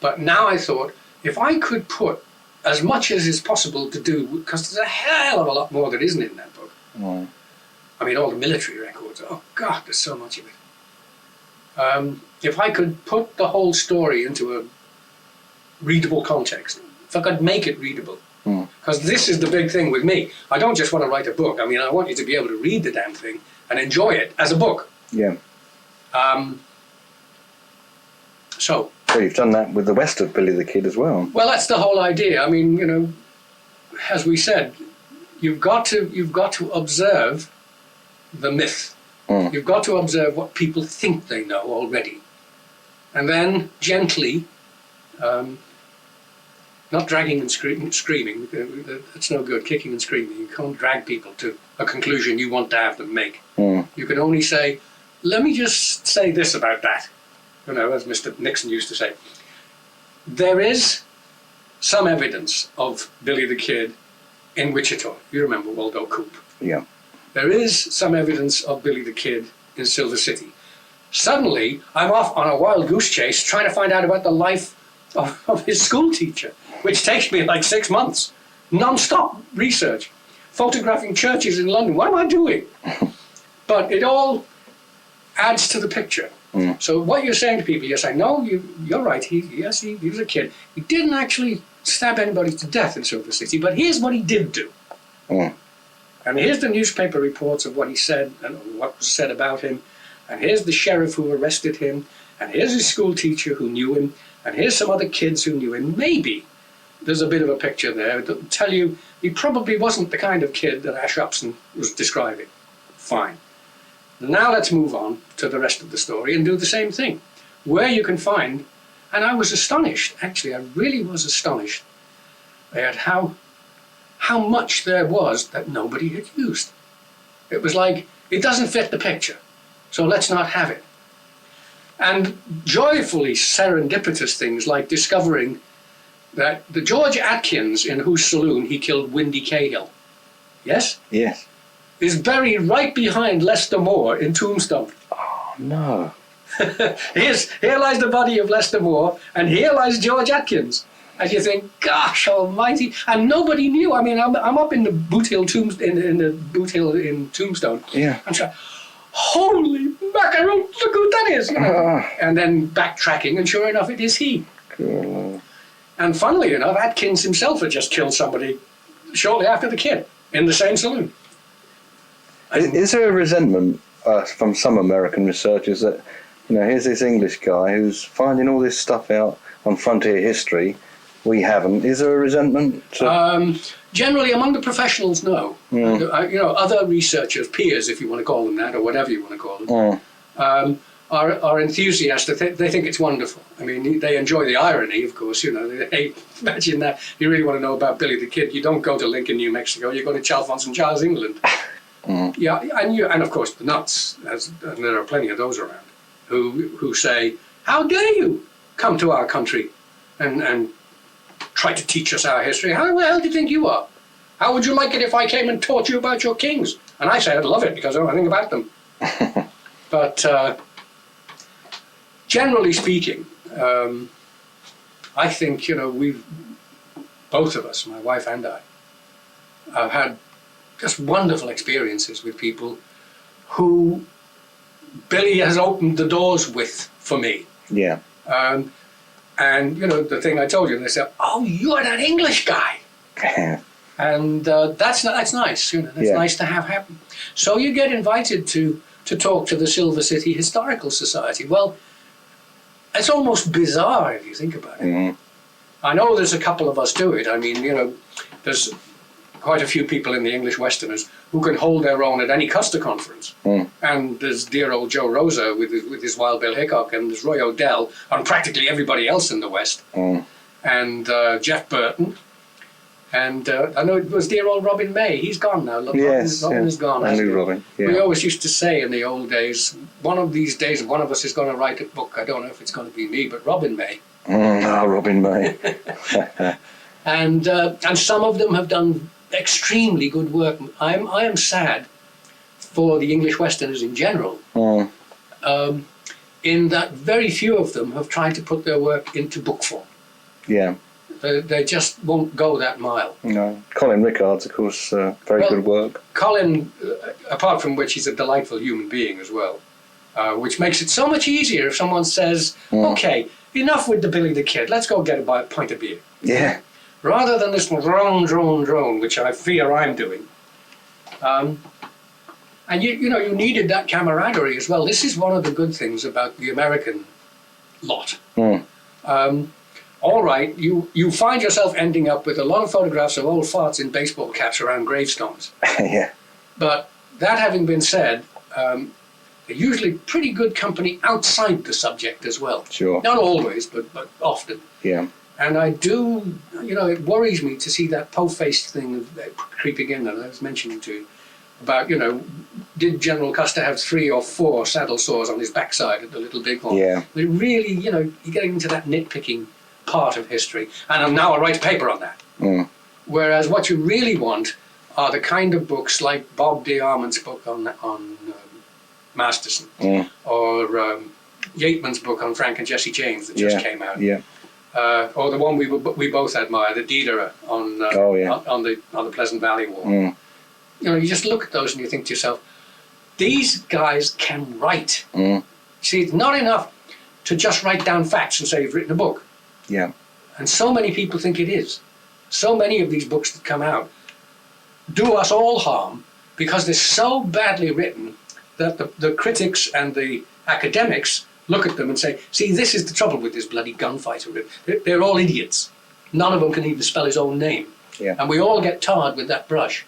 But now I thought, if I could put as much as is possible to do, because there's a hell of a lot more that isn't in that book. Mm. I mean, all the military records, oh God, there's so much of it. If I could put the whole story into a readable context, if I could make it readable, because this is the big thing with me. I don't just want to write a book. I mean, I want you to be able to read the damn thing and enjoy it as a book. Yeah. So Well, you've done that with the West of Billy the Kid as well. Well, that's the whole idea. I mean, as we said, you've got to observe the myth. You've got to observe what people think they know already, and then gently, not dragging and screaming. That's no good. Kicking and screaming. You can't drag people to a conclusion you want to have them make. You can only say, "Let me just say this about that." As Mr. Nixon used to say, there is some evidence of Billy the Kid in Wichita. You remember Waldo Coop. Yeah. There is some evidence of Billy the Kid in Silver City. Suddenly, I'm off on a wild goose chase trying to find out about the life of his school teacher, which takes me like 6 months. Non-stop research. Photographing churches in London. What am I doing? But it all adds to the picture. So what you're saying to people, you're saying, no, you're right, he was a kid. He didn't actually stab anybody to death in Silver City, but here's what he did do. And here's the newspaper reports of what he said and what was said about him. And here's the sheriff who arrested him. And here's his school teacher who knew him. And here's some other kids who knew him. Maybe there's a bit of a picture there that'll tell you he probably wasn't the kind of kid that Ash Upson was describing. Fine. Now let's move on to the rest of the story and do the same thing. Where you can find, and I was astonished, actually, I really was astonished at how much there was that nobody had used. It was like, it doesn't fit the picture, so let's not have it. And joyfully serendipitous things like discovering that the George Atkins in whose saloon he killed Windy Cahill, yes? Yes. Is buried right behind Lester Moore in Tombstone. Oh, no. Here lies the body of Lester Moore, and here lies George Atkins. And you think, gosh almighty, and nobody knew. I mean, I'm up in the Boot Hill in Tombstone. Yeah. I'm trying, holy mackerel, look who that is. And then backtracking, and sure enough, it is he. Cool. And funnily enough, Atkins himself had just killed somebody shortly after the kid in the same saloon. Is there a resentment from some American researchers that, here's this English guy who's finding all this stuff out on frontier history, we haven't. Is there a resentment? Generally, among the professionals, no. Other researchers, peers, if you want to call them that, or whatever you want to call them, are enthusiastic. They think it's wonderful. I mean, they enjoy the irony, of course. Hey, imagine that. You really want to know about Billy the Kid, you don't go to Lincoln, New Mexico. You go to Chalfont St. Giles, England. Yeah, and of course the nuts, and there are plenty of those around, who say, how dare you come to our country and try to teach us our history? How the hell do you think you are? How would you like it if I came and taught you about your kings? And I say I'd love it because I don't know anything about them. But generally speaking, I think, we've, both of us, my wife and I, have had just wonderful experiences with people who Billy has opened the doors with for me. Yeah. And the thing I told you, they said, "Oh, you're that English guy," and that's nice. That's nice to have happen. So you get invited to talk to the Silver City Historical Society. Well, it's almost bizarre if you think about it. I know there's a couple of us do it. I mean, there's quite a few people in the English Westerners who can hold their own at any Custer conference. And there's dear old Joe Rosa with his Wild Bill Hickok, and there's Roy Odell, and practically everybody else in the West. And Jeff Burton. And I know it was dear old Robin May. He's gone now. Robin is gone. I knew Robin. Yeah. We always used to say in the old days, one of these days one of us is going to write a book. I don't know if it's going to be me, but Robin May. Robin May. And some of them have done extremely good work. I am sad for the English Westerners in general, in that very few of them have tried to put their work into book form. Yeah. They just won't go that mile. No. Colin Rickards, of course, very good work. Colin, apart from which he's a delightful human being as well, which makes it so much easier if someone says, okay, enough with the Billy the Kid, let's go get a pint of beer. Yeah. Rather than this drone, which I fear I'm doing. And you needed that camaraderie as well. This is one of the good things about the American lot. All right, you find yourself ending up with a lot of photographs of old farts in baseball caps around gravestones. Yeah. But that having been said, they're usually pretty good company outside the subject as well. Sure. Not always, but often. Yeah. And I do, it worries me to see that po-faced thing creeping in that I was mentioning to you about, did General Custer have 3 or 4 saddle sores on his backside at the Little Bighorn? Yeah. But really, you're getting into that nitpicking part of history. And now I write a paper on that. Mm. Whereas what you really want are the kind of books like Bob D. Arment's book on Masterson, or Yateman's book on Frank and Jesse James that just came out. Yeah. Or the one we both admire, the Diderot on on the Pleasant Valley War. Mm. You just look at those and you think to yourself, these guys can write. Mm. See, it's not enough to just write down facts and say you've written a book. Yeah. And so many people think it is. So many of these books that come out do us all harm because they're so badly written that the critics and the academics look at them and say, see, this is the trouble with this bloody gunfighter. They're all idiots. None of them can even spell his own name. Yeah. And we all get tarred with that brush.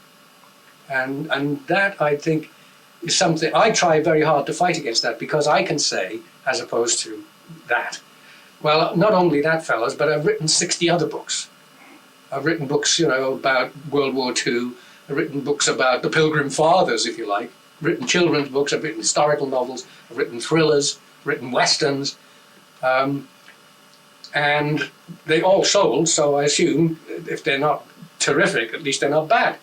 And that, I think, is something, I try very hard to fight against that, because I can say, as opposed to that, well, not only that, fellas, but I've written 60 other books. I've written books, about World War II. I've written books about the Pilgrim Fathers, if you like. I've written children's books. I've written historical novels. I've written thrillers. I've written westerns. And they all sold, so I assume if they're not terrific, at least they're not bad.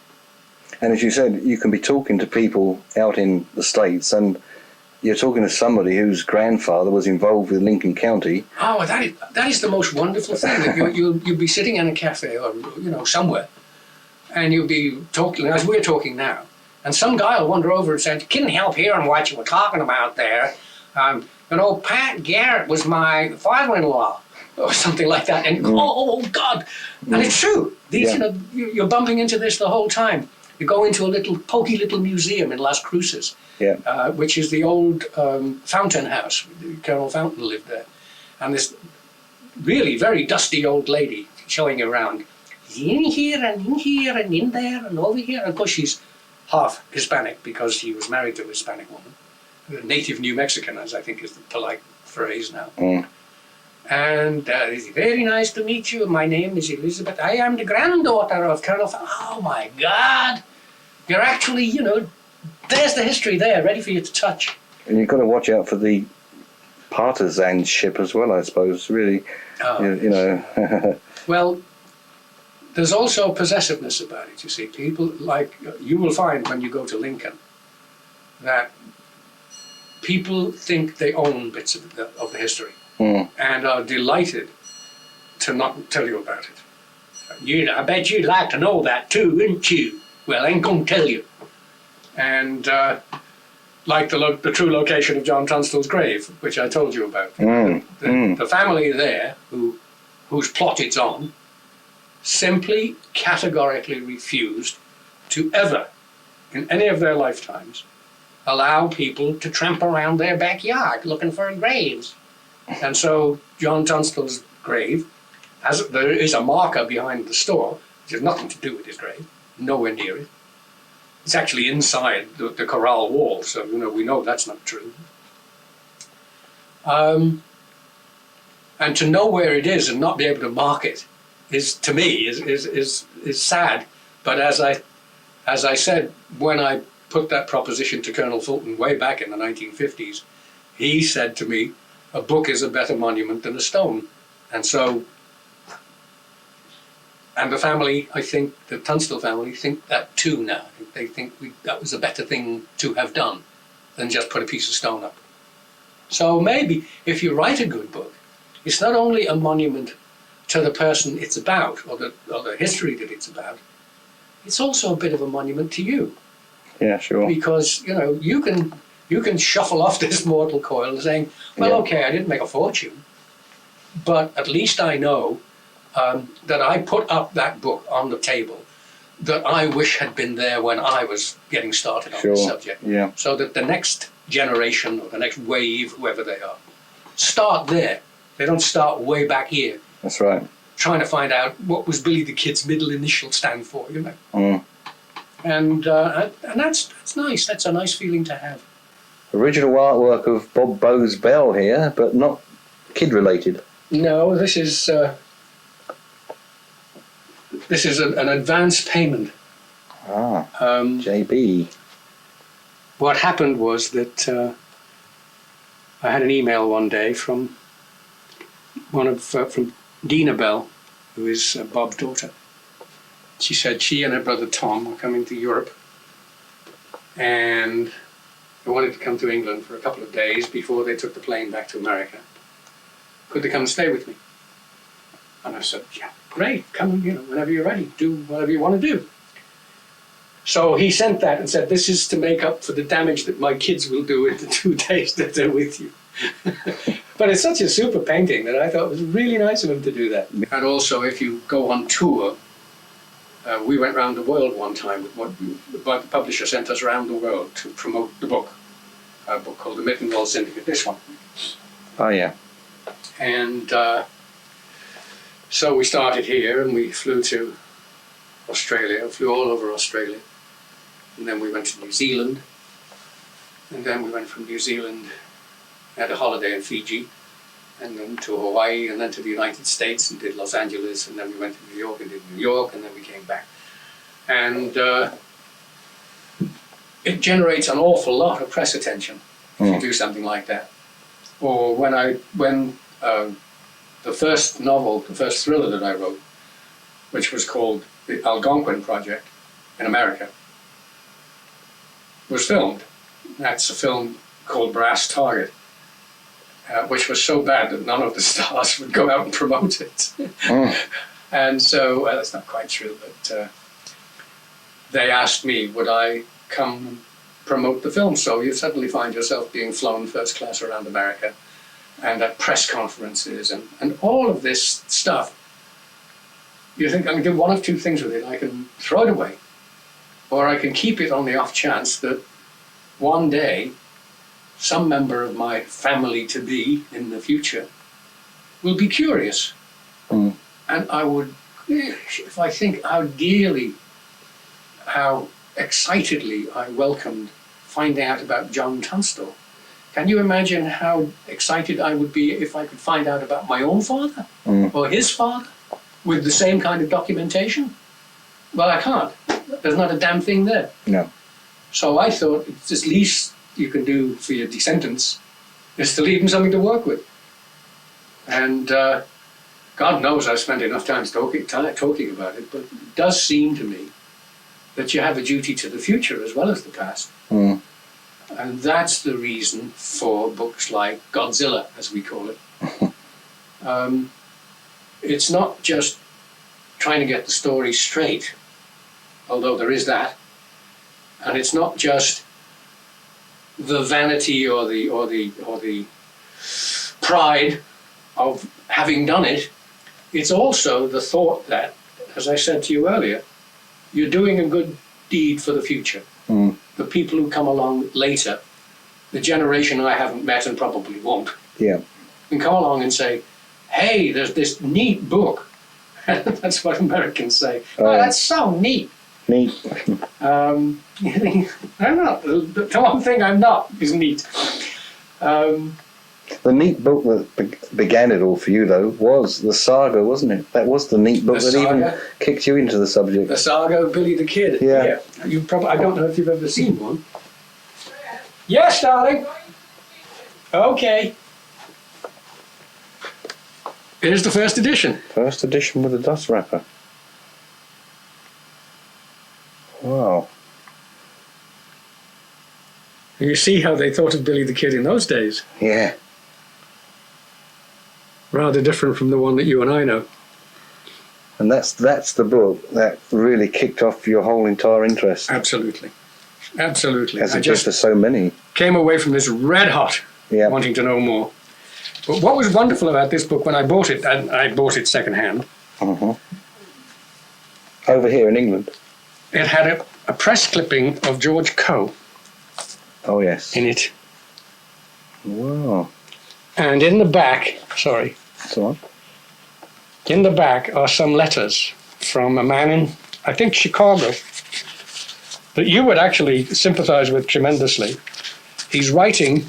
And as you said, you can be talking to people out in the States, and you're talking to somebody whose grandfather was involved with Lincoln County. Oh, that is the most wonderful thing. That you'll be sitting in a cafe or somewhere, and you'll be talking as we're talking now, and some guy will wander over and say, "Couldn't help hearing what you were talking about there. Pat Garrett was my father-in-law," or something like that. And oh God, and it's true. These, you're bumping into this the whole time. You go into a pokey little museum in Las Cruces, which is the old Fountain House. Colonel Fountain lived there. And this really very dusty old lady showing around. In here and in here and in there and over here. And of course, she's half Hispanic because she was married to a Hispanic woman. A native New Mexican, as I think is the polite phrase now. Mm. And it's very nice to meet you. My name is Elizabeth. I am the granddaughter of Colonel Oh my God! You're actually, there's the history there, ready for you to touch. And you've got to watch out for the partisanship as well, I suppose, really. Oh, Well, there's also possessiveness about it, you see. People, like, you will find when you go to Lincoln, that people think they own bits of the history. Mm. And are delighted to not tell you about it. I bet you'd like to know that too, wouldn't you? Well, I ain't going to tell you. And like the true location of John Tunstall's grave, which I told you about. The family there, whose plot it's on, simply categorically refused to ever, in any of their lifetimes, allow people to tramp around their backyard looking for graves. And so John Tunstall's grave, there is a marker behind the store, which has nothing to do with his grave, nowhere near it. It's actually inside the corral wall, so we know that's not true. And to know where it is and not be able to mark it is, to me, is sad. But as I said, when I put that proposition to Colonel Fulton way back in the 1950s, he said to me, a book is a better monument than a stone. And so, and the family, I think, the Tunstall family, think that too now. They think that was a better thing to have done than just put a piece of stone up. So maybe if you write a good book, it's not only a monument to the person it's about, or the history that it's about, it's also a bit of a monument to you. Yeah, sure. Because, you can shuffle off this mortal coil saying, well, okay, I didn't make a fortune, but at least I know that I put up that book on the table that I wish had been there when I was getting started on the subject. Yeah. So that the next generation or the next wave, whoever they are, start there They don't start way back here, That's right. trying to find out what was Billy the Kid's middle initial stand for, you know. Mm. And that's nice. That's a nice feeling to have. Original artwork of Bob Bowes Bell here, but not kid related. No, this is an advance payment. Ah, JB. What happened was that I had an email one day from from Dina Bell, who is Bob's daughter. She said she and her brother Tom were coming to Europe, and they wanted to come to England for a couple of days before they took the plane back to America. Could they come and stay with me? And I said, yeah, great, come, whenever you're ready, do whatever you want to do. So he sent that and said, this is to make up for the damage that my kids will do in the 2 days that they're with you. But it's such a super painting that I thought it was really nice of him to do that. And also, if you go on tour, we went around the world one time with the publisher sent us around the world to promote the book, a book called The Mittenwald Syndicate, this one. Oh, yeah. And so we started here and we flew to Australia, flew all over Australia. And then we went to New Zealand. And then we went from New Zealand, had a holiday in Fiji, and then to Hawaii, and then to the United States and did Los Angeles, and then we went to New York and did New York, and then we came back. And it generates an awful lot of press attention if you do something like that. Or when the first novel, the first thriller that I wrote, which was called The Algonquin Project in America, was filmed. That's a film called Brass Target, which was so bad that none of the stars would go out and promote it. And so, that's not quite true, but they asked me, would I come and promote the film? So you suddenly find yourself being flown first class around America and at press conferences and all of this stuff. You think I can do one of two things with it. I can throw it away, or I can keep it on the off chance that one day some member of my family-to-be in the future will be curious. And I would, if I think how dearly, how excitedly I welcomed finding out about John Tunstall, can you imagine how excited I would be if I could find out about my own father or his father with the same kind of documentation? Well, I can't. There's not a damn thing there. No. So I thought it's the least you can do for your descendants is to leave them something to work with. And God knows I've spent enough time talking about it, but it does seem to me that you have a duty to the future as well as the past. And that's the reason for books like Godzilla, as we call it. It's not just trying to get the story straight, although there is that. And it's not just the vanity or the pride of having done it. It's also the thought that, as I said to you earlier, you're doing a good deed for the future. The people who come along later, the generation I haven't met and probably won't, can come along and say, hey, there's this neat book. That's what Americans say. Oh, that's so neat. Neat. I'm not. The one thing I'm not is neat. The neat book that began it all for you, though, was the saga, wasn't it? That was the neat book that even kicked you into the subject. The saga of Billy the Kid. Yeah. You probably. I don't know if you've ever seen one. Yes, darling. Okay. Here's the first edition. First edition with a dust wrapper. Wow. You see how they thought of Billy the Kid in those days. Yeah. Rather different from the one that you and I know. And that's the book that really kicked off your whole entire interest. Absolutely. Absolutely. As it did for so many. Came away from this red hot, wanting to know more. But what was wonderful about this book when I bought it, and I bought it secondhand. Over here in England. It had a press clipping of George Coe. Oh, yes. In it. Wow. And in the back, sorry, So on. In the back are some letters from a man in, I think, Chicago, that you would actually sympathize with tremendously. He's writing,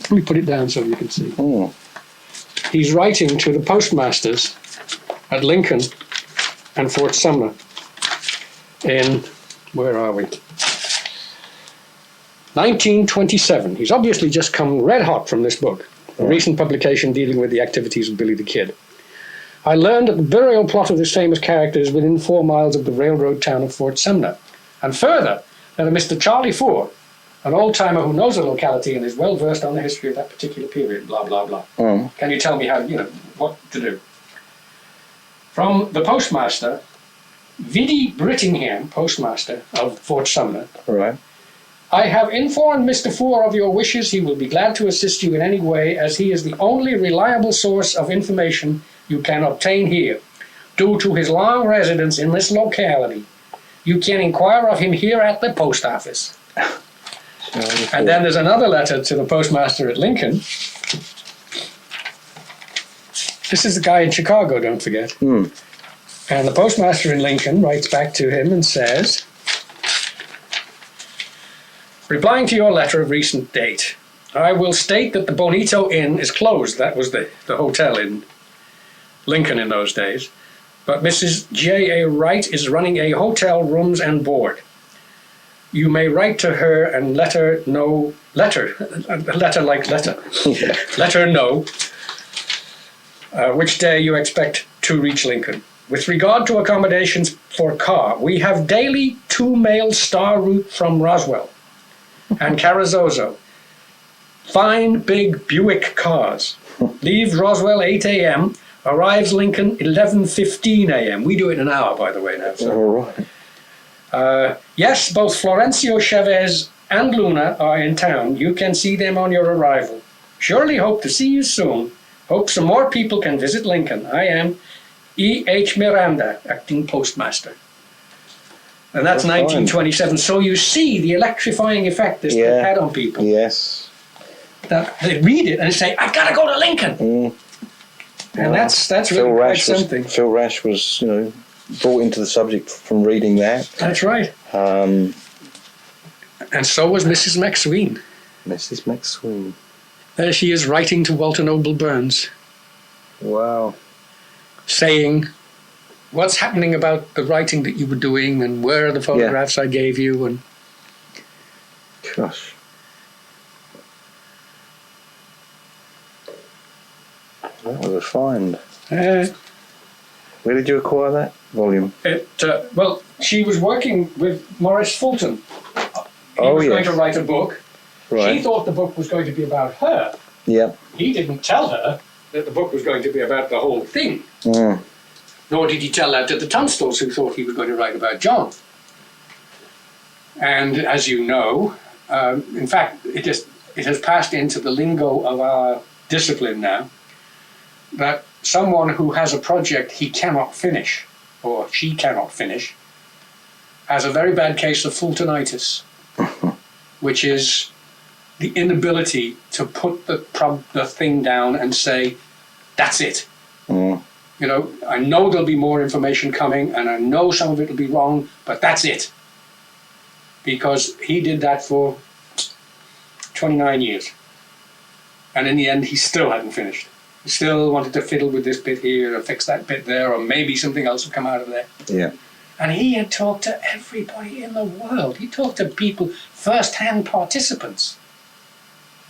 let me put it down so you can see. Oh. He's writing to the postmasters at Lincoln and Fort Sumner in, where are we? 1927. He's obviously just come red hot from this book, a recent publication dealing with the activities of Billy the Kid. I learned that the burial plot of this famous character is within 4 miles of the railroad town of Fort Sumner. And further, that a Mr. Charlie Four, an old-timer who knows the locality and is well-versed on the history of that particular period, blah, blah, blah. Can you tell me how, what to do? From the postmaster, Viddy Brittingham, postmaster of Fort Sumner. Right. I have informed Mr. Four of your wishes. He will be glad to assist you in any way, as he is the only reliable source of information you can obtain here. Due to his long residence in this locality, you can inquire of him here at the post office. And then there's another letter to the postmaster at Lincoln. This is the guy in Chicago, don't forget. And the postmaster in Lincoln writes back to him and says, replying to your letter of recent date, I will state that the Bonito Inn is closed. That was the hotel in Lincoln in those days. But Mrs. J.A. Wright is running a hotel, rooms and board. You may write to her and let her know, let her know which day you expect to reach Lincoln. With regard to accommodations for car, we have daily 2-mail star route from Roswell and Carrizozo. Fine big Buick cars. Leaves Roswell 8 a.m., arrives Lincoln 11:15 a.m. We do it in an hour, by the way, now. So. All right. Yes, both Florencio Chavez and Luna are in town. You can see them on your arrival. Surely hope to see you soon. Hope some more people can visit Lincoln. I am E.H. Miranda, acting postmaster. And that's 1927. So you see the electrifying effect this book had on people. Yes. That they read it and say, I've got to go to Lincoln. And that's really quite something. Phil Rash was, brought into the subject from reading that. That's right. And so was Mrs. McSween. Mrs. McSween. There she is writing to Walter Noble Burns. Wow. Saying what's happening about the writing that you were doing and where are the photographs I gave you. And gosh. That was a find. Where did you acquire that volume? Well, she was working with Maurice Fulton. He was going to write a book. Right. She thought the book was going to be about her. Yeah. He didn't tell her that the book was going to be about the whole thing. Nor did he tell that to the Tunstals, who thought he was going to write about John. And as you know, in fact, it has passed into the lingo of our discipline now, that someone who has a project he cannot finish, or she cannot finish, has a very bad case of Fultonitis, which is the inability to put the thing down and say, that's it. I know there'll be more information coming, and I know some of it will be wrong, but that's it. Because he did that for 29 years. And in the end, he still hadn't finished. He still wanted to fiddle with this bit here, or fix that bit there, or maybe something else would come out of there. Yeah. And he had talked to everybody in the world. He talked to people, first-hand participants.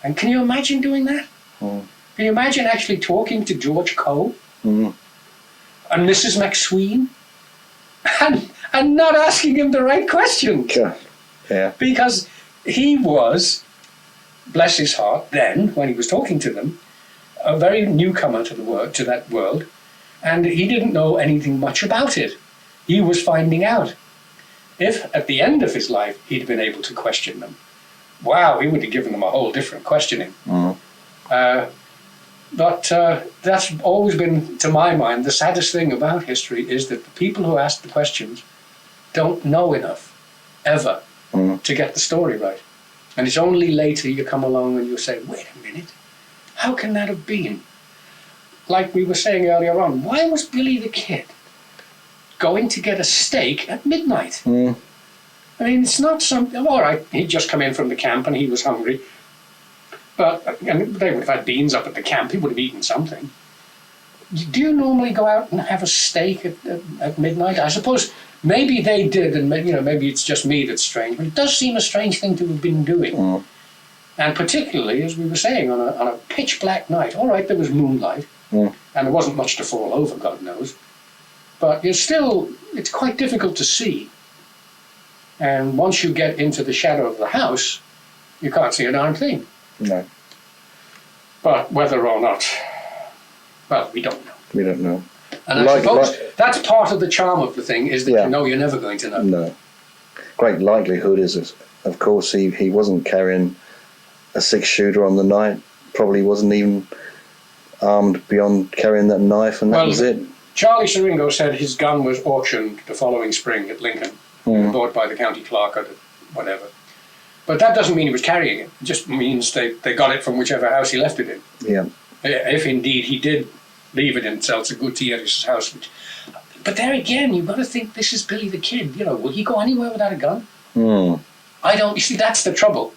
And can you imagine doing that? Can you imagine actually talking to George Coe and Mrs. McSween and not asking him the right question? Yeah. Because he was, bless his heart, then, when he was talking to them, a very newcomer to that world, and he didn't know anything much about it. He was finding out. If, at the end of his life, he'd been able to question them, wow, he would have given them a whole different questioning. But that's always been, to my mind, the saddest thing about history is that the people who ask the questions don't know enough, ever, to get the story right. And it's only later you come along and you say, wait a minute, how can that have been? like we were saying earlier on, why was Billy the Kid going to get a steak at midnight? Mm. I mean, it's not something, all right, he'd just come in from the camp and he was hungry. But and they would have had beans up at the camp, he would have eaten something. Do you normally go out and have a steak at midnight? I suppose maybe they did, and maybe it's just me that's strange, but it does seem a strange thing to have been doing. Mm. And particularly, as we were saying, on a pitch black night. All right, there was moonlight, and there wasn't much to fall over, God knows. But it's quite difficult to see. And once you get into the shadow of the house, you can't see a darn thing. No. But whether or not, well, we don't know. We don't know. And I suppose that's part of the charm of the thing, is that you know you're never going to know. No. Great likelihood is, of course, he wasn't carrying a 6-shooter on the night, probably wasn't even armed beyond carrying that knife, and that was it. Charlie Siringo said his gun was auctioned the following spring at Lincoln, bought by the county clerk or whatever. But that doesn't mean he was carrying it. It just means they got it from whichever house he left it in. Yeah. If indeed he did leave it in Seltzer Gutierrez's house. But there again, you've got to think this is Billy the Kid. Will he go anywhere without a gun? I don't. You see, that's the trouble.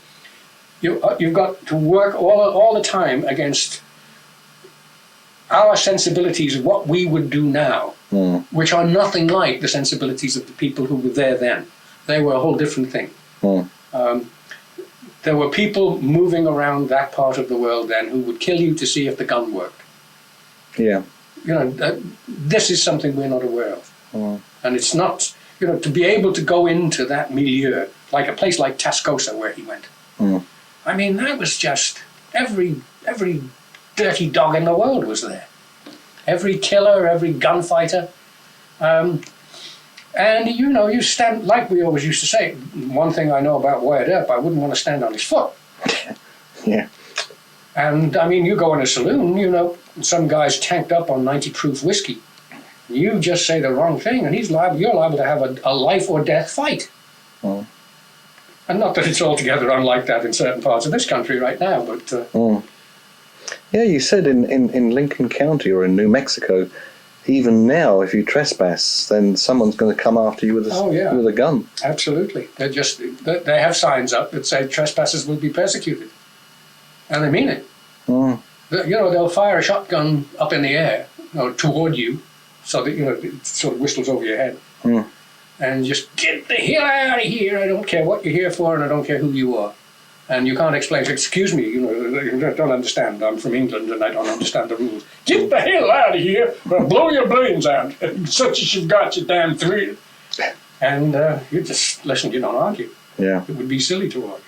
You've got to work all the time against our sensibilities of what we would do now, which are nothing like the sensibilities of the people who were there then. They were a whole different thing. There were people moving around that part of the world then who would kill you to see if the gun worked. Yeah. This is something we're not aware of. And it's not, to be able to go into that milieu, like a place like Tascosa where he went. I mean, that was just, every dirty dog in the world was there. Every killer, every gunfighter. And you stand, like we always used to say, one thing I know about Wyatt Earp, I wouldn't want to stand on his foot. Yeah. And I mean, you go in a saloon, some guy's tanked up on 90 proof whiskey. You just say the wrong thing and you're liable to have a life or death fight. And not that it's altogether unlike that in certain parts of this country right now, but... Yeah, you said in Lincoln County or in New Mexico, even now, if you trespass, then someone's going to come after you with a gun. Absolutely. They have signs up that say trespassers will be persecuted. And they mean it. They'll fire a shotgun up in the air toward you so that, it sort of whistles over your head. And just get the hell out of here. I don't care what you're here for and I don't care who you are. And you can't explain, excuse me, I don't understand. I'm from England and I don't understand the rules. Get the hell out of here or I'll blow your brains out. Such as you've got, you damn three. And you just listen, you don't argue. Yeah. It would be silly to argue.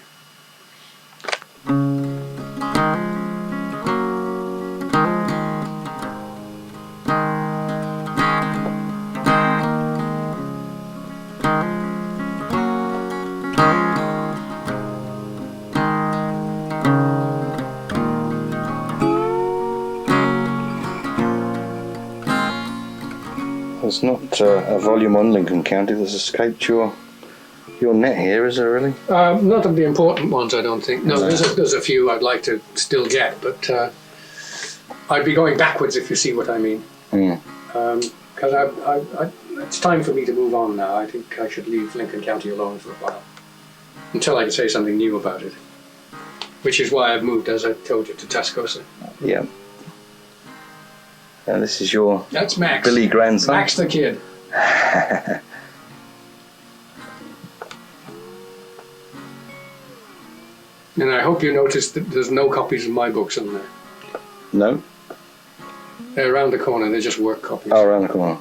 There's not a volume on Lincoln County that's escaped your net here, is there really? Not of the important ones, I don't think. No, there's a few I'd like to still get, but I'd be going backwards if you see what I mean. Because it's time for me to move on now. I think I should leave Lincoln County alone for a while until I can say something new about it. Which is why I've moved, as I told you, to Tascosa. Yeah. And this is your That's Max. Billy grandson. Max the Kid. And I hope you noticed that there's no copies of my books in there. No? They're around the corner, they're just work copies. Oh, around the corner.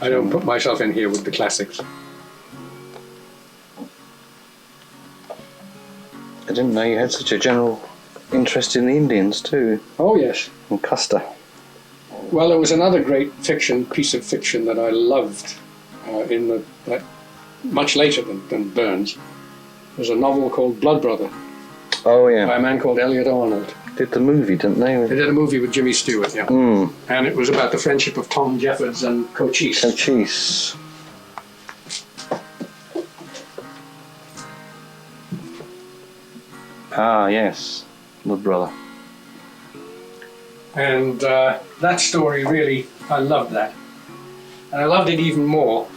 I don't put myself in here with the classics. I didn't know you had such a general interest in the Indians too. Oh yes. And Custer. Well, there was another great piece of fiction that I loved much later than Burns. There's a novel called Blood Brother. Oh yeah. By a man called Elliot Arnold. Did the movie, didn't they? They did a movie with Jimmy Stewart, yeah. And it was about the friendship of Tom Jeffords and Cochise. Cochise. Ah, yes. Blood Brother. And that story really, I loved that. And I loved it even more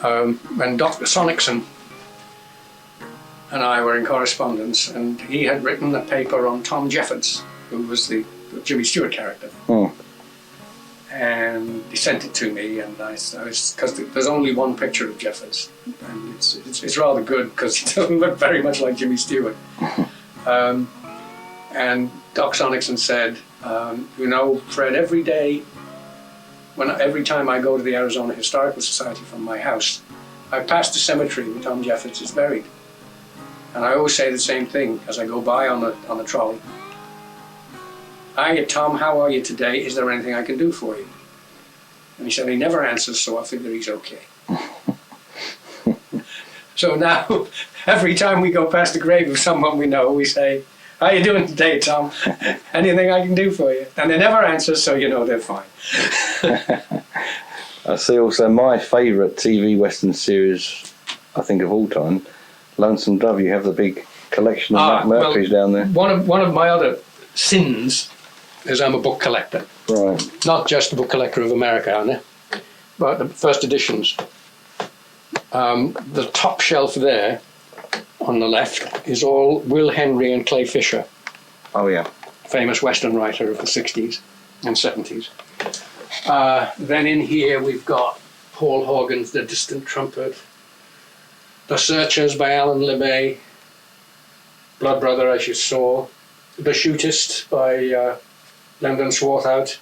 when Dr. Sonicson and I were in correspondence, and he had written a paper on Tom Jeffords, who was the Jimmy Stewart character. Oh. And he sent it to me, and I was, because there's only one picture of Jeffords, and it's rather good because he doesn't look very much like Jimmy Stewart. And Doc Sonicson said, you know, Fred, every time I go to the Arizona Historical Society from my house, I pass the cemetery where Tom Jeffords is buried. And I always say the same thing as I go by on the trolley. Hiya, Tom, how are you today? Is there anything I can do for you? And he said he never answers, so I figure he's okay. So now, every time we go past the grave of someone we know, we say, how you doing today, Tom? Anything I can do for you? And they never answer, so you know they're fine. I see also my favourite TV Western series, I think of all time, Lonesome Dove. You have the big collection of Mac Murphys down there. One of my other sins is I'm a book collector. Right. Not just a book collector of Americana, but the first editions. The top shelf there on the left is all Will Henry and Clay Fisher. Oh yeah. Famous Western writer of the 60s and 70s. Then in here we've got Paul Horgan's The Distant Trumpet, The Searchers by Alan LeMay, Blood Brother, as you saw, The Shootist by Lyndon Swarthout,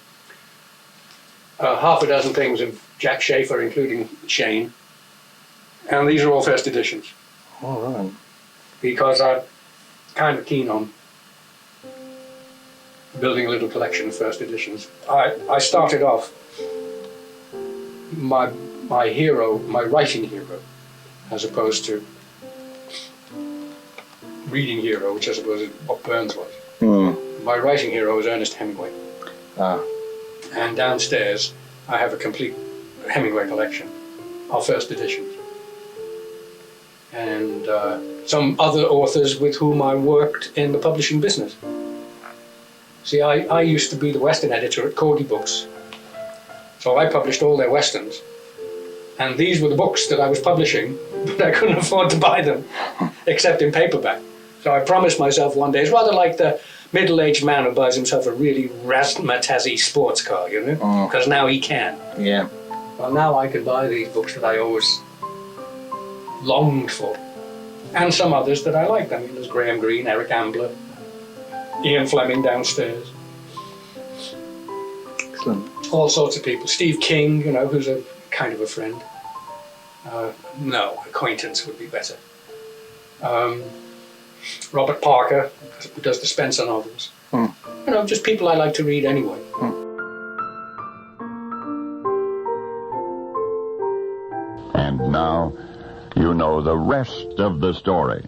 half a dozen things of Jack Schaefer, including Shane, and these are all first editions. All right. Because I'm kind of keen on building a little collection of first editions. I started off my hero, my writing hero, as opposed to reading hero, which I suppose is what Burns was. My writing hero was Ernest Hemingway. And downstairs I have a complete Hemingway collection of first editions. And some other authors with whom I worked in the publishing business. See, I used to be the Western editor at Cordy Books. So I published all their Westerns. And these were the books that I was publishing, but I couldn't afford to buy them, except in paperback. So I promised myself one day, it's rather like the middle-aged man who buys himself a really razzmatazzy sports car, you know? Because now he can. Yeah. Well, now I can buy these books that I always longed for. And some others that I liked. I mean, there's Graham Greene, Eric Ambler, Ian Fleming downstairs. Excellent. All sorts of people. Steve King, you know, who's a kind of a friend. No, acquaintance would be better. Robert Parker, who does the Spencer novels. You know, just people I like to read anyway. And now, you know the rest of the story.